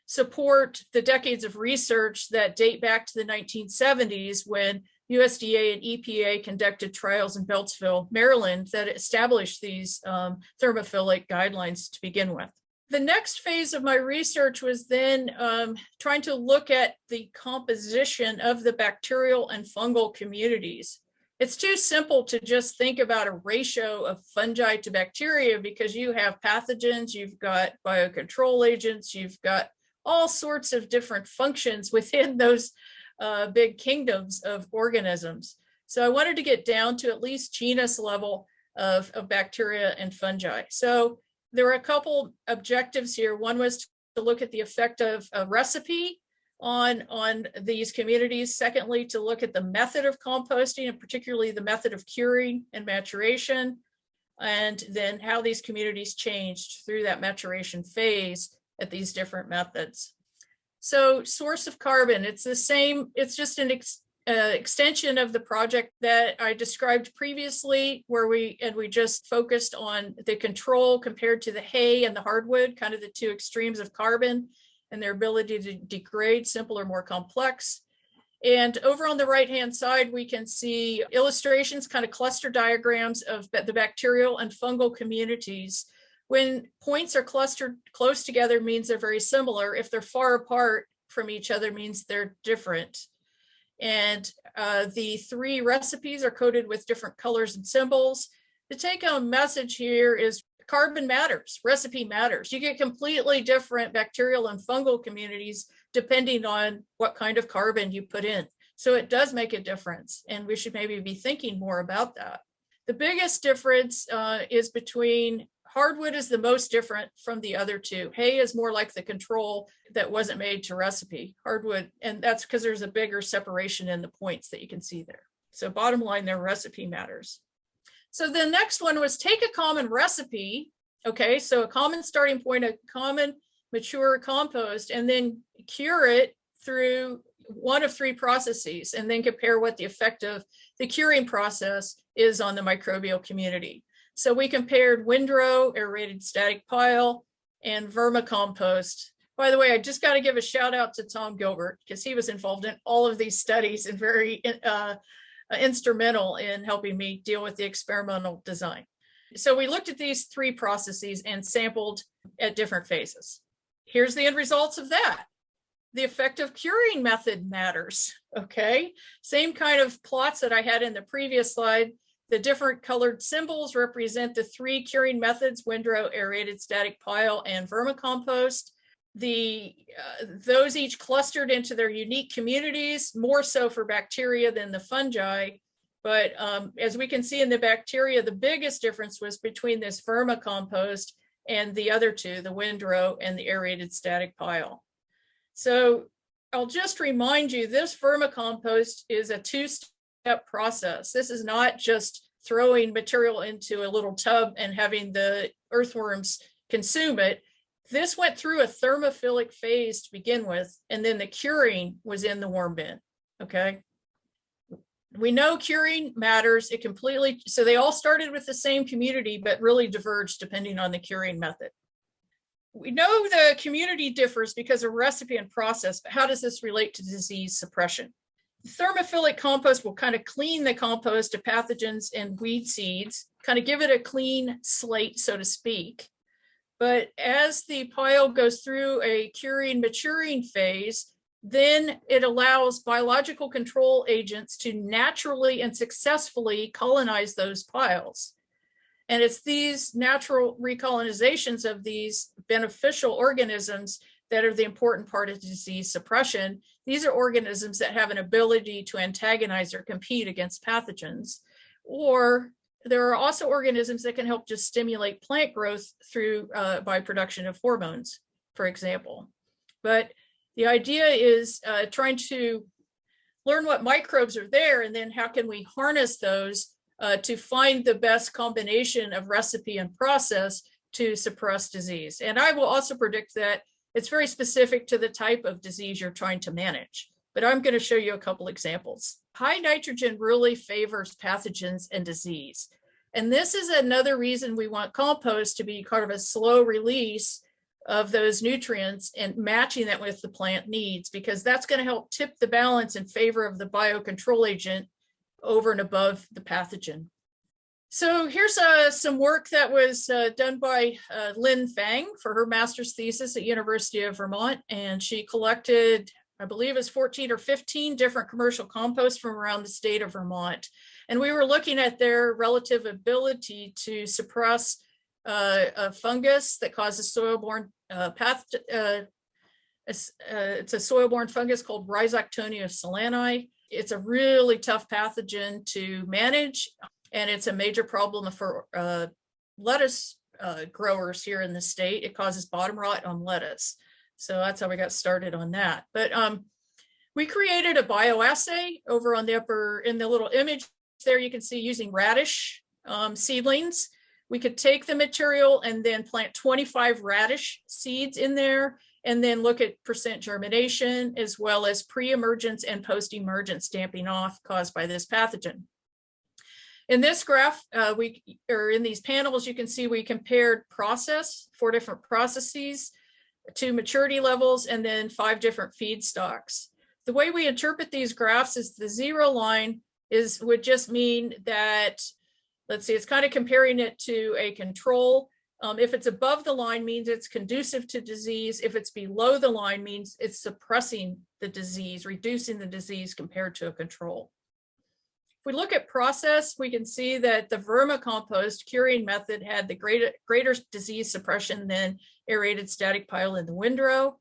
support the decades of research that date back to the 1970s when USDA and EPA conducted trials in Beltsville, Maryland, that established these thermophilic guidelines to begin with. The next phase of my research was then trying to look at the composition of the bacterial and fungal communities. It's too simple to just think about a ratio of fungi to bacteria because you have pathogens, you've got biocontrol agents, you've got all sorts of different functions within those big kingdoms of organisms. So I wanted to get down to at least genus level of bacteria and fungi. So there were a couple objectives here. One was to look at the effect of a recipe on these communities. Secondly, to look at the method of composting, and particularly the method of curing and maturation, and then how these communities changed through that maturation phase at these different methods. So source of carbon, it's the same, it's just an extension of the project that I described previously, where we just focused on the control compared to the hay and the hardwood, kind of the two extremes of carbon and their ability to degrade, simple or more complex. And over on the right-hand side, we can see illustrations, kind of cluster diagrams of the bacterial and fungal communities. When points are clustered close together means they're very similar. If they're far apart, from each other means they're different. And the 3 recipes are coded with different colors and symbols. The take-home message here is carbon matters, recipe matters. You get completely different bacterial and fungal communities depending on what kind of carbon you put in. So it does make a difference, and we should maybe be thinking more about that. The biggest difference is between hardwood is the most different from the other 2. Hay is more like the control that wasn't made to recipe. Hardwood, and that's because there's a bigger separation in the points that you can see there. So bottom line, their recipe matters. So the next one was take a common recipe. Okay, so a common starting point, a common mature compost, and then cure it through one of 3 processes, and then compare what the effect of the curing process is on the microbial community. So we compared windrow, aerated static pile, and vermicompost. By the way, I just got to give a shout out to Tom Gilbert, because he was involved in all of these studies and very instrumental in helping me deal with the experimental design. So we looked at these 3 processes and sampled at different phases. Here's the end results of that. The effective curing method matters, okay? Same kind of plots that I had in the previous slide. The different colored symbols represent the 3 curing methods: windrow, aerated static pile, and vermicompost. Those each clustered into their unique communities, more so for bacteria than the fungi. But as we can see in the bacteria, the biggest difference was between this vermicompost and the other 2, the windrow and the aerated static pile. So I'll just remind you, this vermicompost is a 2-step process. This is not just throwing material into a little tub and having the earthworms consume it. This went through a thermophilic phase to begin with, and then the curing was in the worm bin, okay? We know curing matters. So they all started with the same community, but really diverged depending on the curing method. We know the community differs because of recipe and process, but how does this relate to disease suppression? Thermophilic compost will kind of clean the compost of pathogens and weed seeds, kind of give it a clean slate, so to speak. But as the pile goes through a curing, maturing phase, then it allows biological control agents to naturally and successfully colonize those piles. And it's these natural recolonizations of these beneficial organisms that are the important part of disease suppression. These are organisms that have an ability to antagonize or compete against pathogens. Or there are also organisms that can help just stimulate plant growth through by production of hormones, for example. But the idea is trying to learn what microbes are there, and then how can we harness those to find the best combination of recipe and process to suppress disease. And I will also predict that it's very specific to the type of disease you're trying to manage. But I'm going to show you a couple examples. High nitrogen really favors pathogens and disease. And this is another reason we want compost to be kind of a slow release of those nutrients and matching that with the plant needs, because that's going to help tip the balance in favor of the biocontrol agent over and above the pathogen. So here's some work that was done by Lynn Fang for her master's thesis at University of Vermont. And she collected, I believe it's 14 or 15 different commercial composts from around the state of Vermont. And we were looking at their relative ability to suppress a fungus that causes soil-borne it's a soil-borne fungus called Rhizoctonia solani. It's a really tough pathogen to manage, and it's a major problem for lettuce growers here in the state. It causes bottom rot on lettuce. So that's how we got started on that. But we created a bioassay over on the upper, in the little image there, you can see using radish seedlings. We could take the material and then plant 25 radish seeds in there, and then look at percent germination, as well as pre-emergence and post-emergence damping off caused by this pathogen. In this graph, in these panels, you can see we compared 4 different processes to maturity levels, and then 5 different feedstocks. The way we interpret these graphs is the 0 line would just mean that, let's see, it's kind of comparing it to a control. If it's above the line, means it's conducive to disease. If it's below the line, means it's suppressing the disease, reducing the disease compared to a control. If we look at process, we can see that the vermicompost curing method had the greater disease suppression than aerated static pile in the windrow.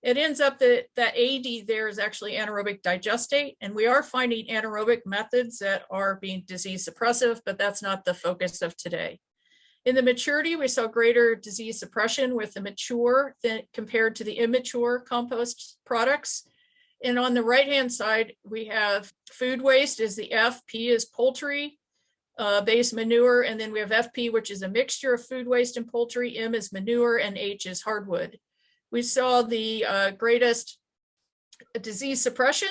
It ends up that AD there is actually anaerobic digestate, and we are finding anaerobic methods that are being disease suppressive, but that's not the focus of today. In the maturity, we saw greater disease suppression with the mature compared to the immature compost products. And on the right-hand side, we have food waste is the F, P is poultry based manure, and then we have FP, which is a mixture of food waste and poultry, M is manure, and H is hardwood. We saw the greatest disease suppression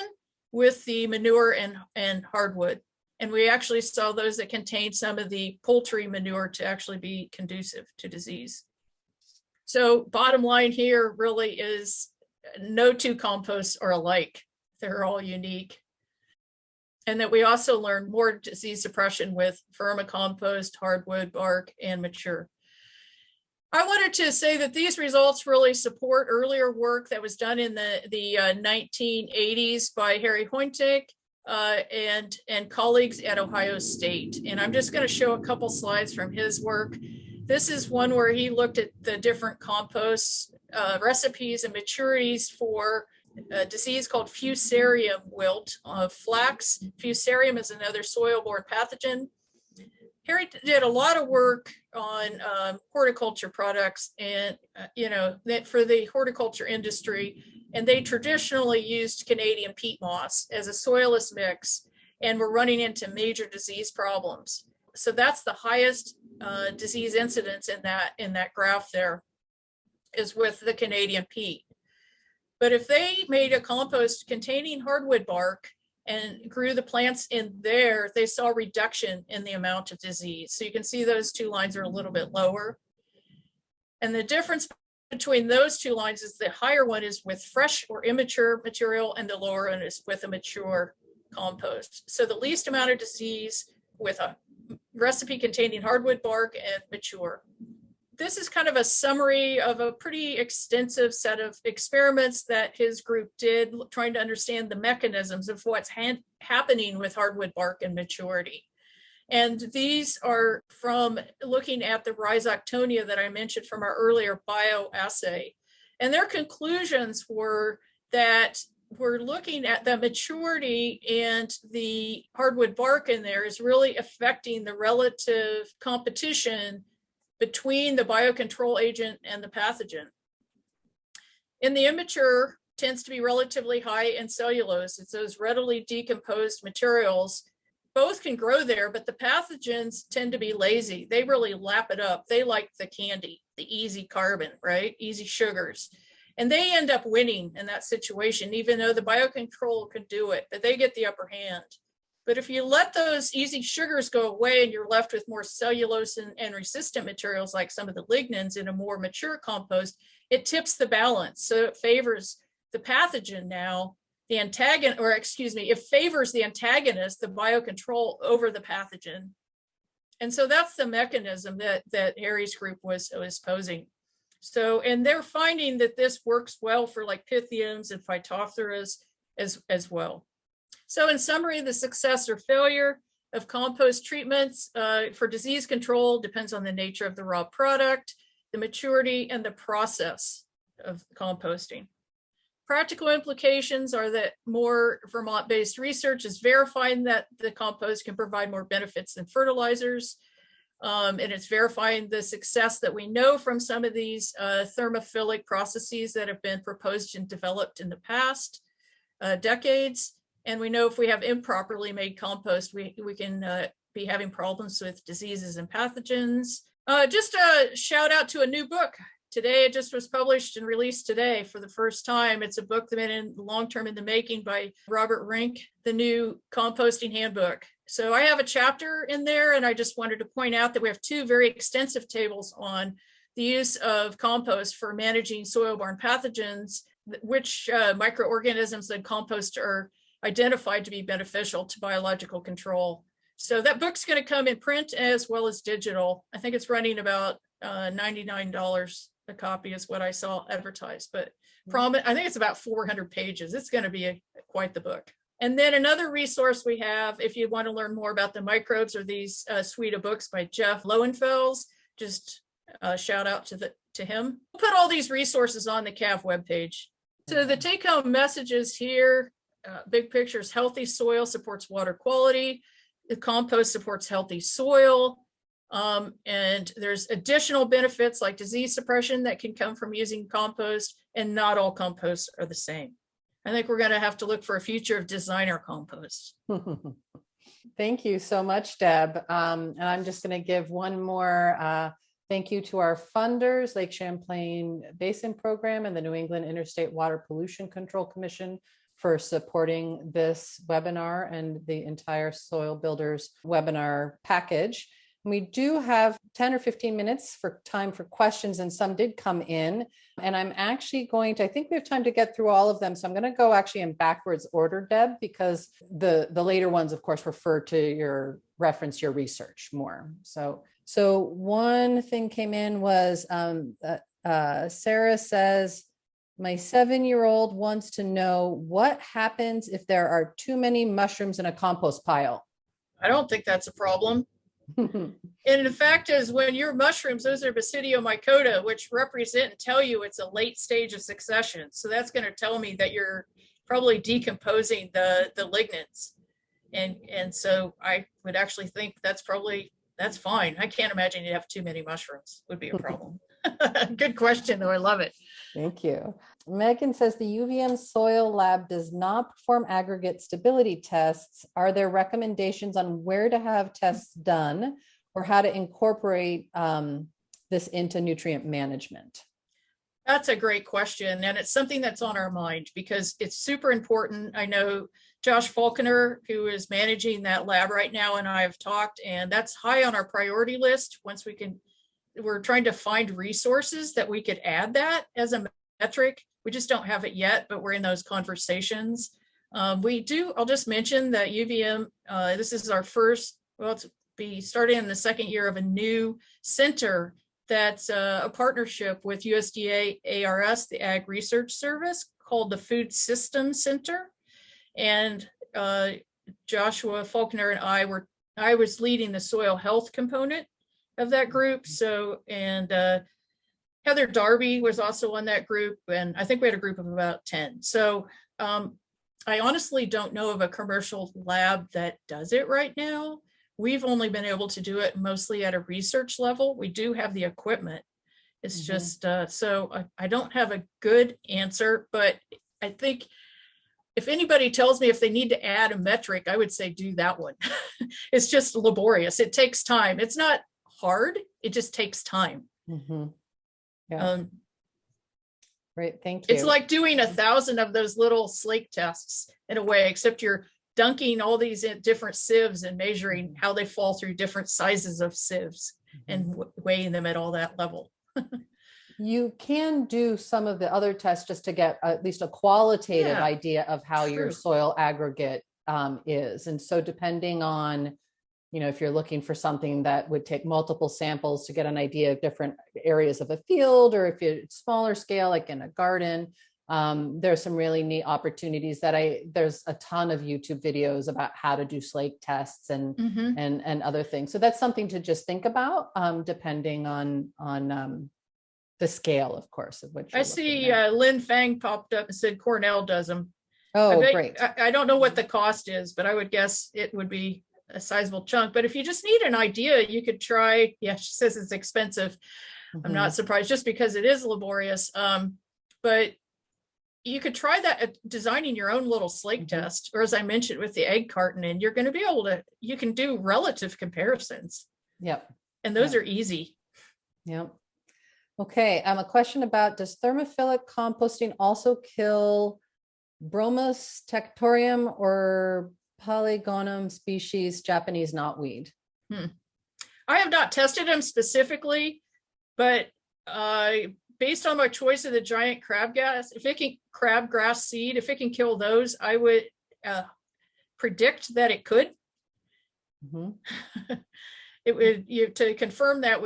with the manure and hardwood. And we actually saw those that contained some of the poultry manure to actually be conducive to disease. So bottom line here really is no two composts are alike. They're all unique. And that we also learned more disease suppression with vermicompost, hardwood, bark, and mature. I wanted to say that these results really support earlier work that was done in the 1980s by Harry Hoyntake and colleagues at Ohio State. And I'm just going to show a couple slides from his work. This is one where he looked at the different compost recipes and maturities for a disease called Fusarium wilt of flax. Fusarium is another soil-borne pathogen. Harry did a lot of work on horticulture products and, for the horticulture industry. And they traditionally used Canadian peat moss as a soilless mix, and we're running into major disease problems. So that's the highest disease incidence in that graph there is with the Canadian peat. But if they made a compost containing hardwood bark and grew the plants in there, they saw a reduction in the amount of disease. So you can see those two lines are a little bit lower. And the difference between those two lines is the higher one is with fresh or immature material, and the lower one is with a mature compost. So the least amount of disease with a recipe containing hardwood bark and mature. This is kind of a summary of a pretty extensive set of experiments that his group did, trying to understand the mechanisms of what's happening with hardwood bark and maturity. And these are from looking at the rhizoctonia that I mentioned from our earlier bioassay. And their conclusions were that we're looking at the maturity, and the hardwood bark in there is really affecting the relative competition between the biocontrol agent and the pathogen. In the immature, tends to be relatively high in cellulose. It's those readily decomposed materials. Both can grow there, but the pathogens tend to be lazy. They really lap it up. They like the candy, the easy carbon, right? Easy sugars. And they end up winning in that situation, even though the biocontrol could do it, but they get the upper hand. But if you let those easy sugars go away and you're left with more cellulose and resistant materials like some of the lignins in a more mature compost, it tips the balance. So it favors the pathogen now, the antagonist, or excuse me, it favors the antagonist, the biocontrol, over the pathogen. And so that's the mechanism that Harry's group was posing. So, and they're finding that this works well for like Pythiums and Phytophthora as well. So in summary, the success or failure of compost treatments for disease control depends on the nature of the raw product, the maturity, and the process of composting. Practical implications are that more Vermont-based research is verifying that the compost can provide more benefits than fertilizers. And it's verifying the success that we know from some of these thermophilic processes that have been proposed and developed in the past decades. And we know if we have improperly made compost, we can be having problems with diseases and pathogens. Just a shout out to a new book. Today, it just was published and released today for the first time. It's a book that's been in long-term in the making by Robert Rink, the new composting handbook. So I have a chapter in there, and I just wanted to point out that we have two very extensive tables on the use of compost for managing soil-borne pathogens, which microorganisms and compost are identified to be beneficial to biological control. So that book's going to come in print as well as digital. I think it's running about $99 a copy is what I saw advertised, but I think it's about 400 pages. It's going to be quite the book. And then another resource we have, if you want to learn more about the microbes, are these suite of books by Jeff Lowenfels. Just shout out to him. We'll put all these resources on the CAV webpage. So the take-home messages here, big picture is healthy soil supports water quality. The compost supports healthy soil. And there's additional benefits like disease suppression that can come from using compost, and not all composts are the same. I think we're going to have to look for a future of designer compost. Thank you so much, Deb. And I'm just going to give one more thank you to our funders, Lake Champlain Basin Program and the New England Interstate Water Pollution Control Commission, for supporting this webinar and the entire Soil Builders webinar package. We do have 10 or 15 minutes for time for questions, and some did come in. And I'm actually I think we have time to get through all of them. So I'm going to go actually in backwards order, Deb, because the later ones, of course, refer to reference your research more. So one thing came in was Sarah says, my 7-year-old wants to know what happens if there are too many mushrooms in a compost pile. I don't think that's a problem. And in fact, is when your mushrooms, those are Basidiomycota, which represent and tell you it's a late stage of succession. So that's going to tell me that you're probably decomposing the lignins. And so I would actually think that's fine. I can't imagine you'd have too many mushrooms would be a problem. Good question, though. I love it. Thank you. Megan says the UVM soil lab does not perform aggregate stability tests. Are there recommendations on where to have tests done or how to incorporate this into nutrient management? That's a great question. And it's something that's on our mind because it's super important. I know Josh Falconer, who is managing that lab right now, and I have talked, and that's high on our priority list. We're trying to find resources that we could add that as a metric. We just don't have it yet, but we're in those conversations. I'll just mention that UVM, this is our first, it's be starting in the second year of a new center that's a partnership with USDA ARS, the Ag Research Service, called the Food Systems Center. And Joshua Faulkner and I was leading the soil health component of that group. So, and Heather Darby was also on that group, and I think we had a group of about 10. So I honestly don't know of a commercial lab that does it right now. We've only been able to do it mostly at a research level. We do have the equipment. It's just, so I don't have a good answer, but I think if anybody tells me if they need to add a metric, I would say do that one. It's just laborious. It takes time. It's not hard. It just takes time. Yeah. Great. Thank you. It's like doing 1,000 of those little Slake tests in a way, except you're dunking all these different sieves and measuring how they fall through different sizes of sieves and weighing them at all that level. You can do some of the other tests just to get at least a qualitative idea of how your soil aggregate is. And so depending on, if you're looking for something that would take multiple samples to get an idea of different areas of a field, or if it's smaller scale, like in a garden, there's some really neat opportunities there's a ton of YouTube videos about how to do slake tests and other things. So that's something to just think about, depending on the scale, of course, of which I see Lynn Fang popped up and said Cornell does them. Oh, great. I don't know what the cost is, but I would guess it would be a sizable chunk. But if you just need an idea, you could try. Yeah, she says it's expensive. I'm not surprised just because it is laborious. But you could try that at designing your own little slake test, or as I mentioned with the egg carton, and you're going to be able to, you can do relative comparisons. Yep. And those are easy. Yep. Okay. A question about, does thermophilic composting also kill Bromus tectorium or Polygonum species Japanese knotweed? I have not tested them specifically, but based on my choice of the giant crabgrass, crabgrass seed, if it can kill those, I would predict that it could. it would, to confirm that,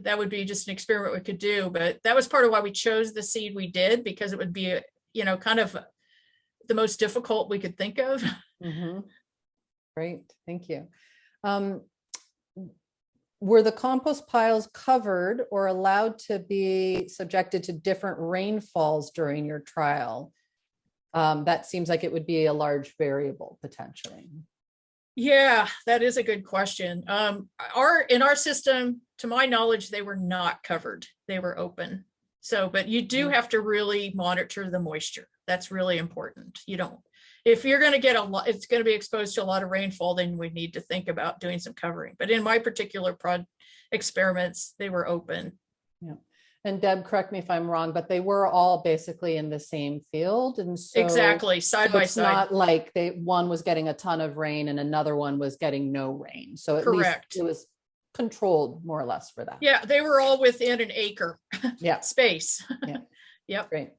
that would be just an experiment we could do, but that was part of why we chose the seed we did, because it would be, kind of the most difficult we could think of. Mm-hmm. Great, thank you. Were the compost piles covered or allowed to be subjected to different rainfalls during your trial? That seems like it would be a large variable potentially. Yeah, that is a good question. In our system, to my knowledge, they were not covered. They were open. So, but you do have to really monitor the moisture. That's really important. If you're going to get it's going to be exposed to a lot of rainfall, then we need to think about doing some covering. But in my particular experiments, they were open. Yeah. And Deb, correct me if I'm wrong, but they were all basically in the same field. And so exactly, side by side. It's not like one was getting a ton of rain and another one was getting no rain. So at correct. least it was controlled more or less for that. Yeah, they were all within an acre space. Yeah. Yep. Great.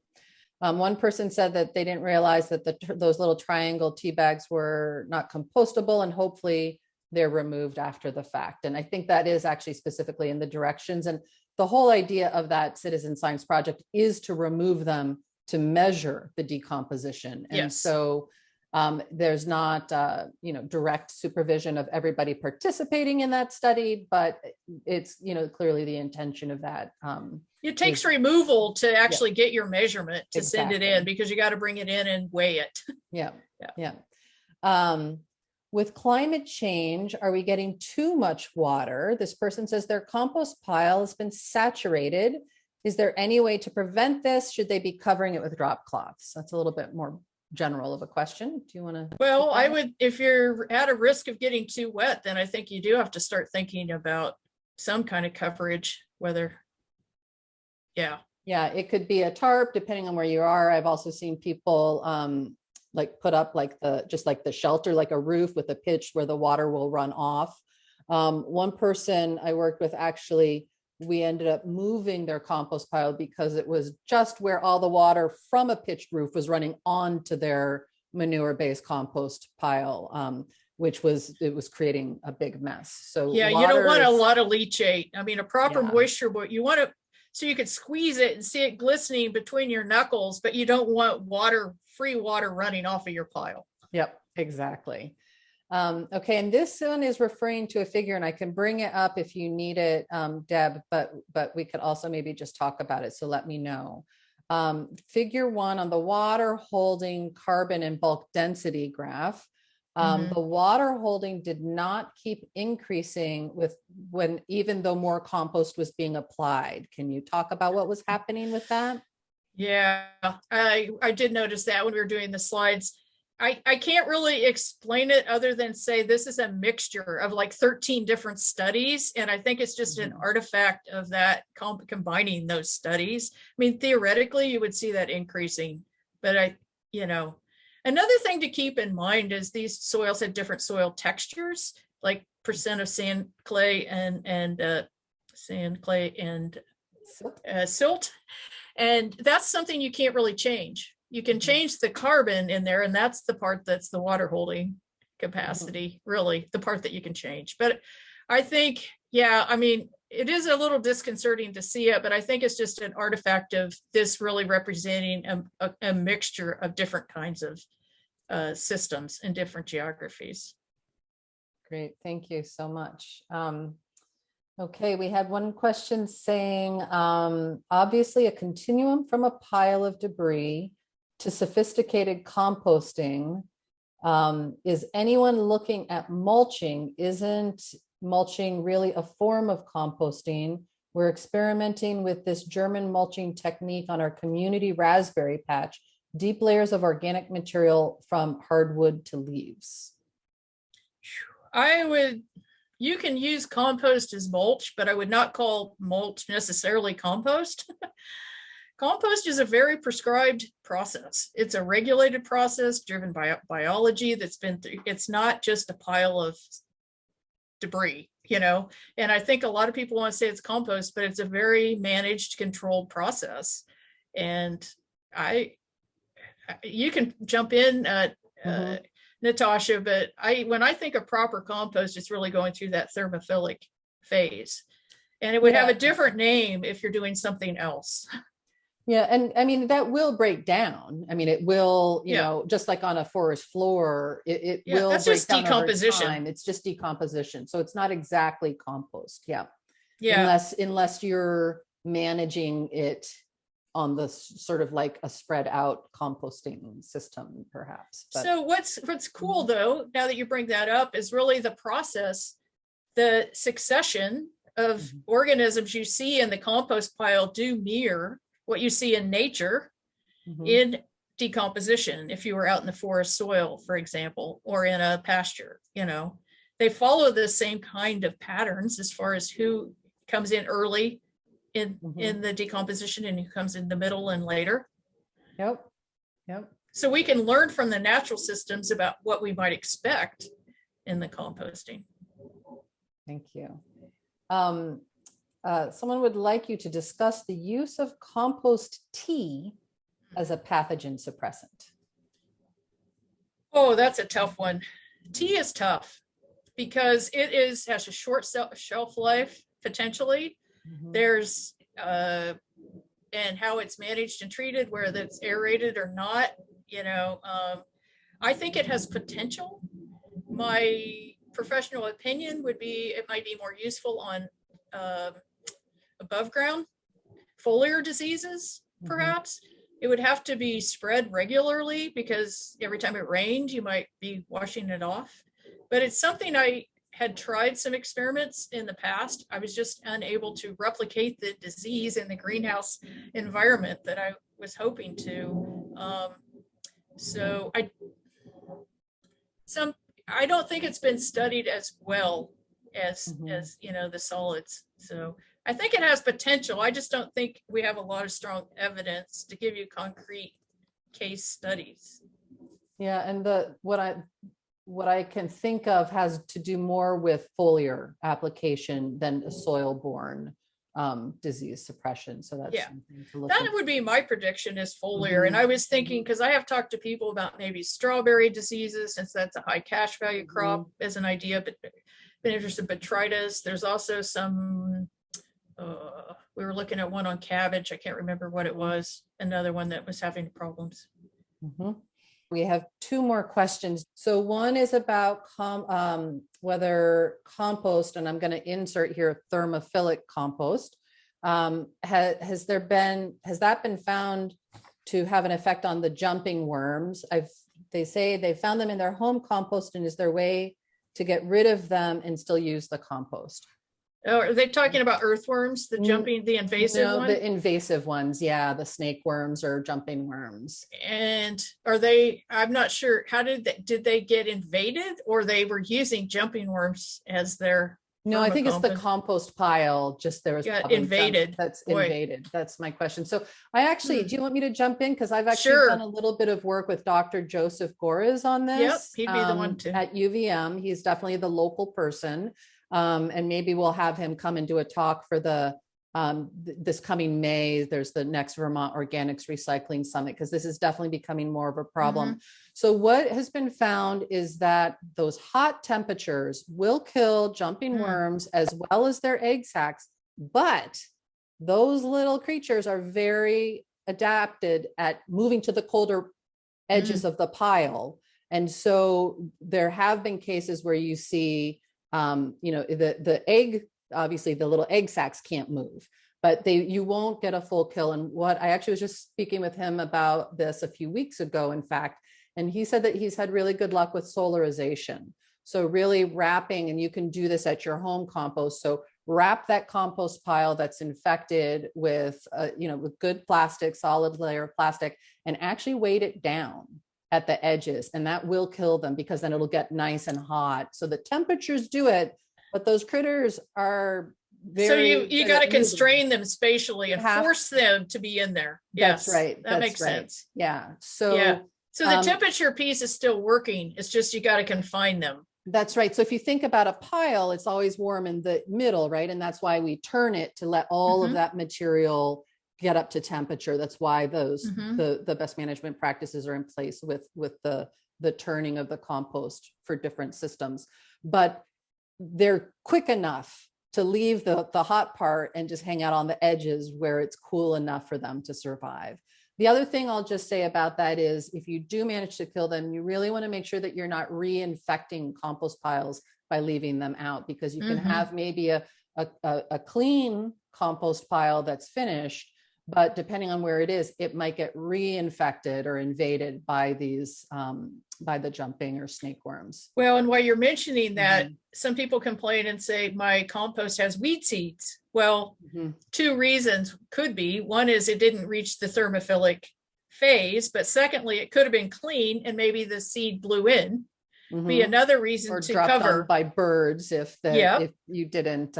One person said that they didn't realize that those little triangle tea bags were not compostable, and hopefully they're removed after the fact. And I think that is actually specifically in the directions. And the whole idea of that citizen science project is to remove them to measure the decomposition. And yes. So there's not, direct supervision of everybody participating in that study, but it's, clearly the intention of that. It takes removal to actually get your measurement to send it in, because you got to bring it in and weigh it. Yeah. With climate change, are we getting too much water? This person says their compost pile has been saturated. Is there any way to prevent this? Should they be covering it with drop cloths? That's a little bit more general of a question. Do you want to? Well, I would, if you're at a risk of getting too wet, then I think you do have to start thinking about some kind of coverage, Yeah, it could be a tarp, depending on where you are. I've also seen people put up the shelter, like a roof with a pitch where the water will run off. One person I worked with, actually, we ended up moving their compost pile because it was just where all the water from a pitched roof was running onto their manure-based compost pile, which was creating a big mess. So you don't want a lot of leachate. I mean, a proper moisture, but you want to, so you could squeeze it and see it glistening between your knuckles, but you don't want free water running off of your pile. Yep, exactly. Okay, and this one is referring to a figure, and I can bring it up if you need it, Deb, but we could also maybe just talk about it, so let me know. Figure 1 on the water holding carbon and bulk density graph. The water holding did not keep increasing even though more compost was being applied. Can you talk about what was happening with that? Yeah, I did notice that when we were doing the slides. I can't really explain it other than say this is a mixture of like 13 different studies. And I think it's just an artifact of that combining those studies. I mean, theoretically, you would see that increasing, but another thing to keep in mind is these soils had different soil textures, like percent of sand, clay, and silt. And that's something you can't really change. You can change the carbon in there, and that's the part that's the water holding capacity, really, the part that you can change. But I think, it is a little disconcerting to see it, but I think it's just an artifact of this really representing a mixture of different kinds of systems in different geographies. Great, thank you so much. Okay, we had one question saying, obviously a continuum from a pile of debris to sophisticated composting. Is anyone looking at mulching? Isn't mulching really a form of composting? We're experimenting with this German mulching technique on our community raspberry patch, deep layers of organic material from hardwood to leaves. You can use compost as mulch, but I would not call mulch necessarily compost. Compost is a very prescribed process. It's a regulated process driven by biology that's been through. It's not just a pile of debris, and I think a lot of people want to say it's compost, but it's a very managed, controlled process. And you can jump in. Natasha, but when I think of proper compost, it's really going through that thermophilic phase. And it would have a different name if you're doing something else. Yeah. And I mean, that will break down. I mean, it will, you know, just like on a forest floor, it will that's break just down decomposition. over time. It's just decomposition. So it's not exactly compost. Yeah. Yeah. Unless you're managing it on the sort of like a spread out composting system, perhaps. But. So what's cool though, now that you bring that up, is really the process, the succession of organisms you see in the compost pile do mirror what you see in nature in decomposition. If you were out in the forest soil, for example, or in a pasture, you know, they follow the same kind of patterns as far as who comes in early in the decomposition and who comes in the middle and later. Yep. So we can learn from the natural systems about what we might expect in the composting. Thank you. Someone would like you to discuss the use of compost tea as a pathogen suppressant. Oh, that's a tough one. Tea is tough because it has a short shelf life potentially. There's and how it's managed and treated, whether it's aerated or not, you know, I think it has potential. My professional opinion would be it might be more useful on above ground foliar diseases, perhaps. It would have to be spread regularly because every time it rained, you might be washing it off. But it's something I had tried some experiments in the past. I was just unable to replicate the disease in the greenhouse environment that I was hoping to. I don't think it's been studied as well as you know, the solids. So I think it has potential. I just don't think we have a lot of strong evidence to give you concrete case studies. Yeah, and what I can think of has to do more with foliar application than a soil-borne disease suppression. So that's something to look that into. Would be my prediction is foliar. And I was thinking, because I have talked to people about maybe strawberry diseases, since that's a high cash value crop as an idea, but been interested in botrytis. There's also some, we were looking at one on cabbage. I can't remember what it was. Another one that was having problems. We have two more questions. So one is about whether compost, and I'm going to insert here thermophilic compost, has that been found to have an effect on the jumping worms? They say they found them in their home compost, and is there a way to get rid of them and still use the compost? Oh, are they talking about earthworms, the jumping, the invasive ones? The invasive ones, yeah, the snake worms or jumping worms. And I'm not sure, how did they get invaded, or they were using jumping worms as their No, I think it's the compost pile, just there was invaded. Invaded. That's my question. So I actually, do you want me to jump in? Because I've actually done a little bit of work with Dr. Joseph Gores on this. Yep, he'd be the one too. At UVM. He's definitely the local person. And maybe we'll have him come and do a talk for this coming May. There's the next Vermont Organics Recycling Summit, because this is definitely becoming more of a problem. So what has been found is that those hot temperatures will kill jumping worms as well as their egg sacs, but those little creatures are very adapted at moving to the colder edges of the pile. And so there have been cases where you see the egg, obviously the little egg sacs can't move, but you won't get a full kill. And what I actually was just speaking with him about this a few weeks ago, in fact, and he said that he's had really good luck with solarization. So really wrapping, and you can do this at your home compost. So wrap that compost pile that's infected with good plastic, solid layer of plastic, and actually weight it down at the edges, and that will kill them, because then it'll get nice and hot. So the temperatures do it, but those critters are very. So you got to constrain them spatially and force them to be in there. Yes, that's right. That makes sense. Yeah. So the temperature piece is still working. It's just you got to confine them. That's right. So if you think about a pile, it's always warm in the middle, right? And that's why we turn it to let all of that material get up to temperature. That's why the best management practices are in place with the the turning of the compost for different systems, but they're quick enough to leave the hot part and just hang out on the edges where it's cool enough for them to survive. The other thing I'll just say about that is if you do manage to kill them, you really want to make sure that you're not reinfecting compost piles by leaving them out, because you can have maybe a clean compost pile that's finished, but depending on where it is, it might get reinfected or invaded by these, by the jumping or snake worms. Well, and while you're mentioning that, some people complain and say, my compost has weed seeds. Well, two reasons could be. One is it didn't reach the thermophilic phase, but secondly, it could have been clean and maybe the seed blew in. Be another reason or to dropped cover on by birds if you didn't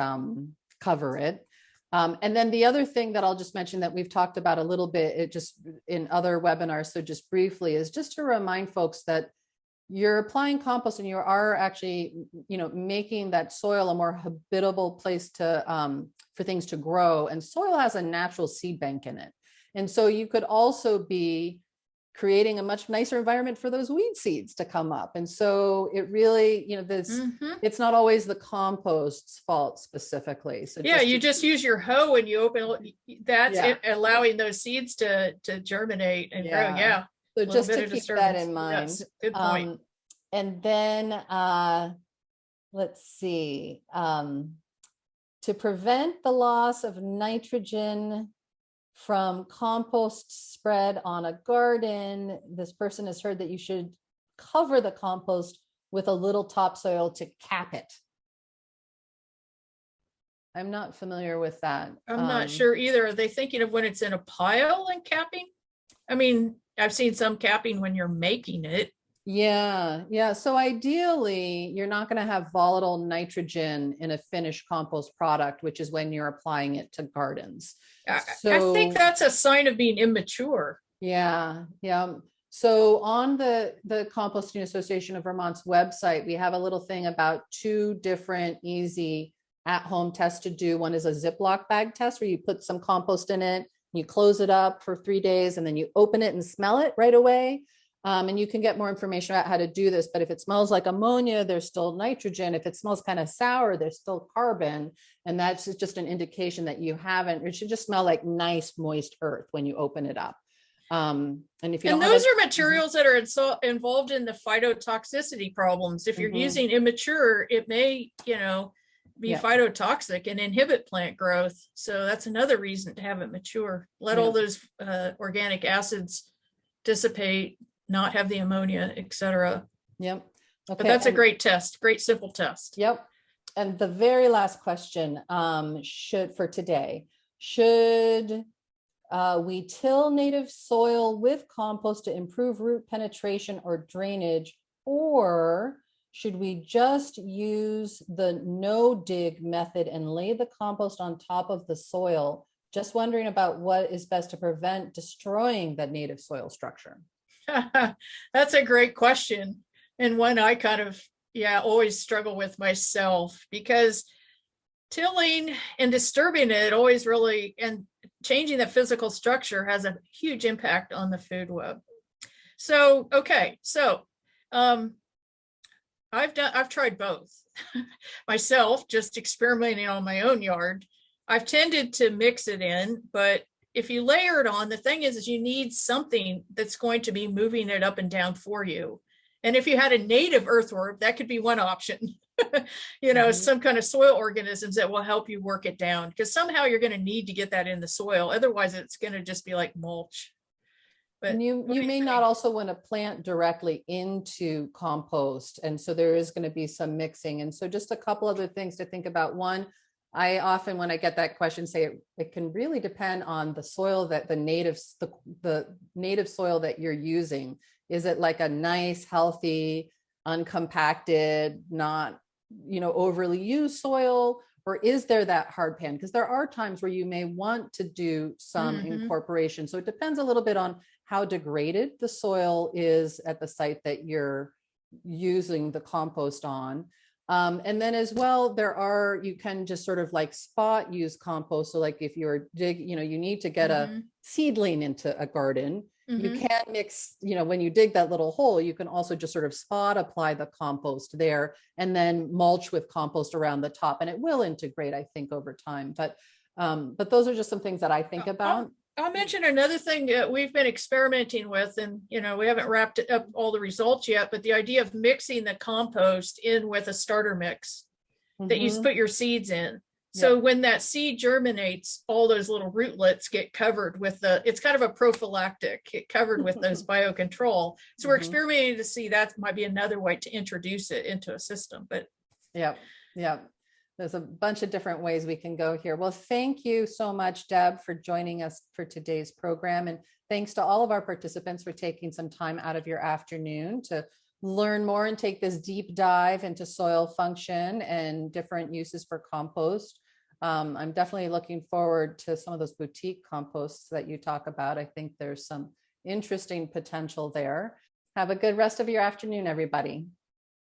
cover it. And then the other thing that I'll just mention that we've talked about a little bit, it just in other webinars, so just briefly, is just to remind folks that you're applying compost and you are actually, making that soil a more habitable place to for things to grow. And soil has a natural seed bank in it. And so you could also be creating a much nicer environment for those weed seeds to come up. And so it really, it's not always the compost's fault specifically. So you just use your hoe and you open, that's it, allowing those seeds to germinate and grow. Yeah. So just to keep that in mind. Yes, good point. And then let's see, to prevent the loss of nitrogen from compost spread on a garden, this person has heard that you should cover the compost with a little topsoil to cap it. I'm not familiar with that. I'm not sure either. Are they thinking of when it's in a pile and capping? I mean, I've seen some capping when you're making it. Yeah. So ideally, you're not going to have volatile nitrogen in a finished compost product, which is when you're applying it to gardens. I think that's a sign of being immature. Yeah. So on the Composting Association of Vermont's website, we have a little thing about 2 different easy at-home tests to do. One is a Ziploc bag test where you put some compost in it, you close it up for 3 days, and then you open it and smell it right away. And you can get more information about how to do this. But if it smells like ammonia, there's still nitrogen. If it smells kind of sour, there's still carbon. And that's just an indication that you haven't, it should just smell like nice, moist earth when you open it up. And if you those are materials that are involved in the phytotoxicity problems. If you're using immature, it may, be phytotoxic and inhibit plant growth. So that's another reason to have it mature. Let all those organic acids dissipate, not have the ammonia, etc. Yep. Okay. But that's a great test, great simple test. Yep. And the very last question for today, should we till native soil with compost to improve root penetration or drainage, or should we just use the no dig method and lay the compost on top of the soil? Just wondering about what is best to prevent destroying the native soil structure. That's a great question. And one I kind of, always struggle with myself, because tilling and disturbing it always really, and changing the physical structure has a huge impact on the food web. So, I've tried both myself, just experimenting on my own yard. I've tended to mix it in, but if you layer it on, the thing is you need something that's going to be moving it up and down for you. And if you had a native earthworm, that could be one option, some kind of soil organisms that will help you work it down, because somehow you're going to need to get that in the soil. Otherwise, it's going to just be like mulch. But and you may not also want to plant directly into compost. And so there is going to be some mixing. And so just a couple other things to think about. One, I often, when I get that question, say it can really depend on the soil that the native soil that you're using. Is it like a nice, healthy, uncompacted, not, overly used soil? Or is there that hard pan? Because there are times where you may want to do some incorporation. So it depends a little bit on how degraded the soil is at the site that you're using the compost on. And then as well, you can just sort of like spot use compost. So like if you're you need to get a seedling into a garden, You Mhm. can mix, when you dig that little hole, you can also just sort of spot apply the compost there and then mulch with compost around the top. And it will integrate, I think, over time. But those are just some things that I think about. I'll mention another thing that we've been experimenting with, and we haven't wrapped up all the results yet, but the idea of mixing the compost in with a starter mix that you Mhm. put your seeds in. So when that seed germinates, all those little rootlets get covered with it's kind of a prophylactic, get covered with those biocontrol. So we're Mhm. experimenting to see that might be another way to introduce it into a system. But Yeah. There's a bunch of different ways we can go here. Well, thank you so much, Deb, for joining us for today's program. And thanks to all of our participants for taking some time out of your afternoon to learn more and take this deep dive into soil function and different uses for compost. I'm definitely looking forward to some of those boutique composts that you talk about. I think there's some interesting potential there. Have a good rest of your afternoon, everybody.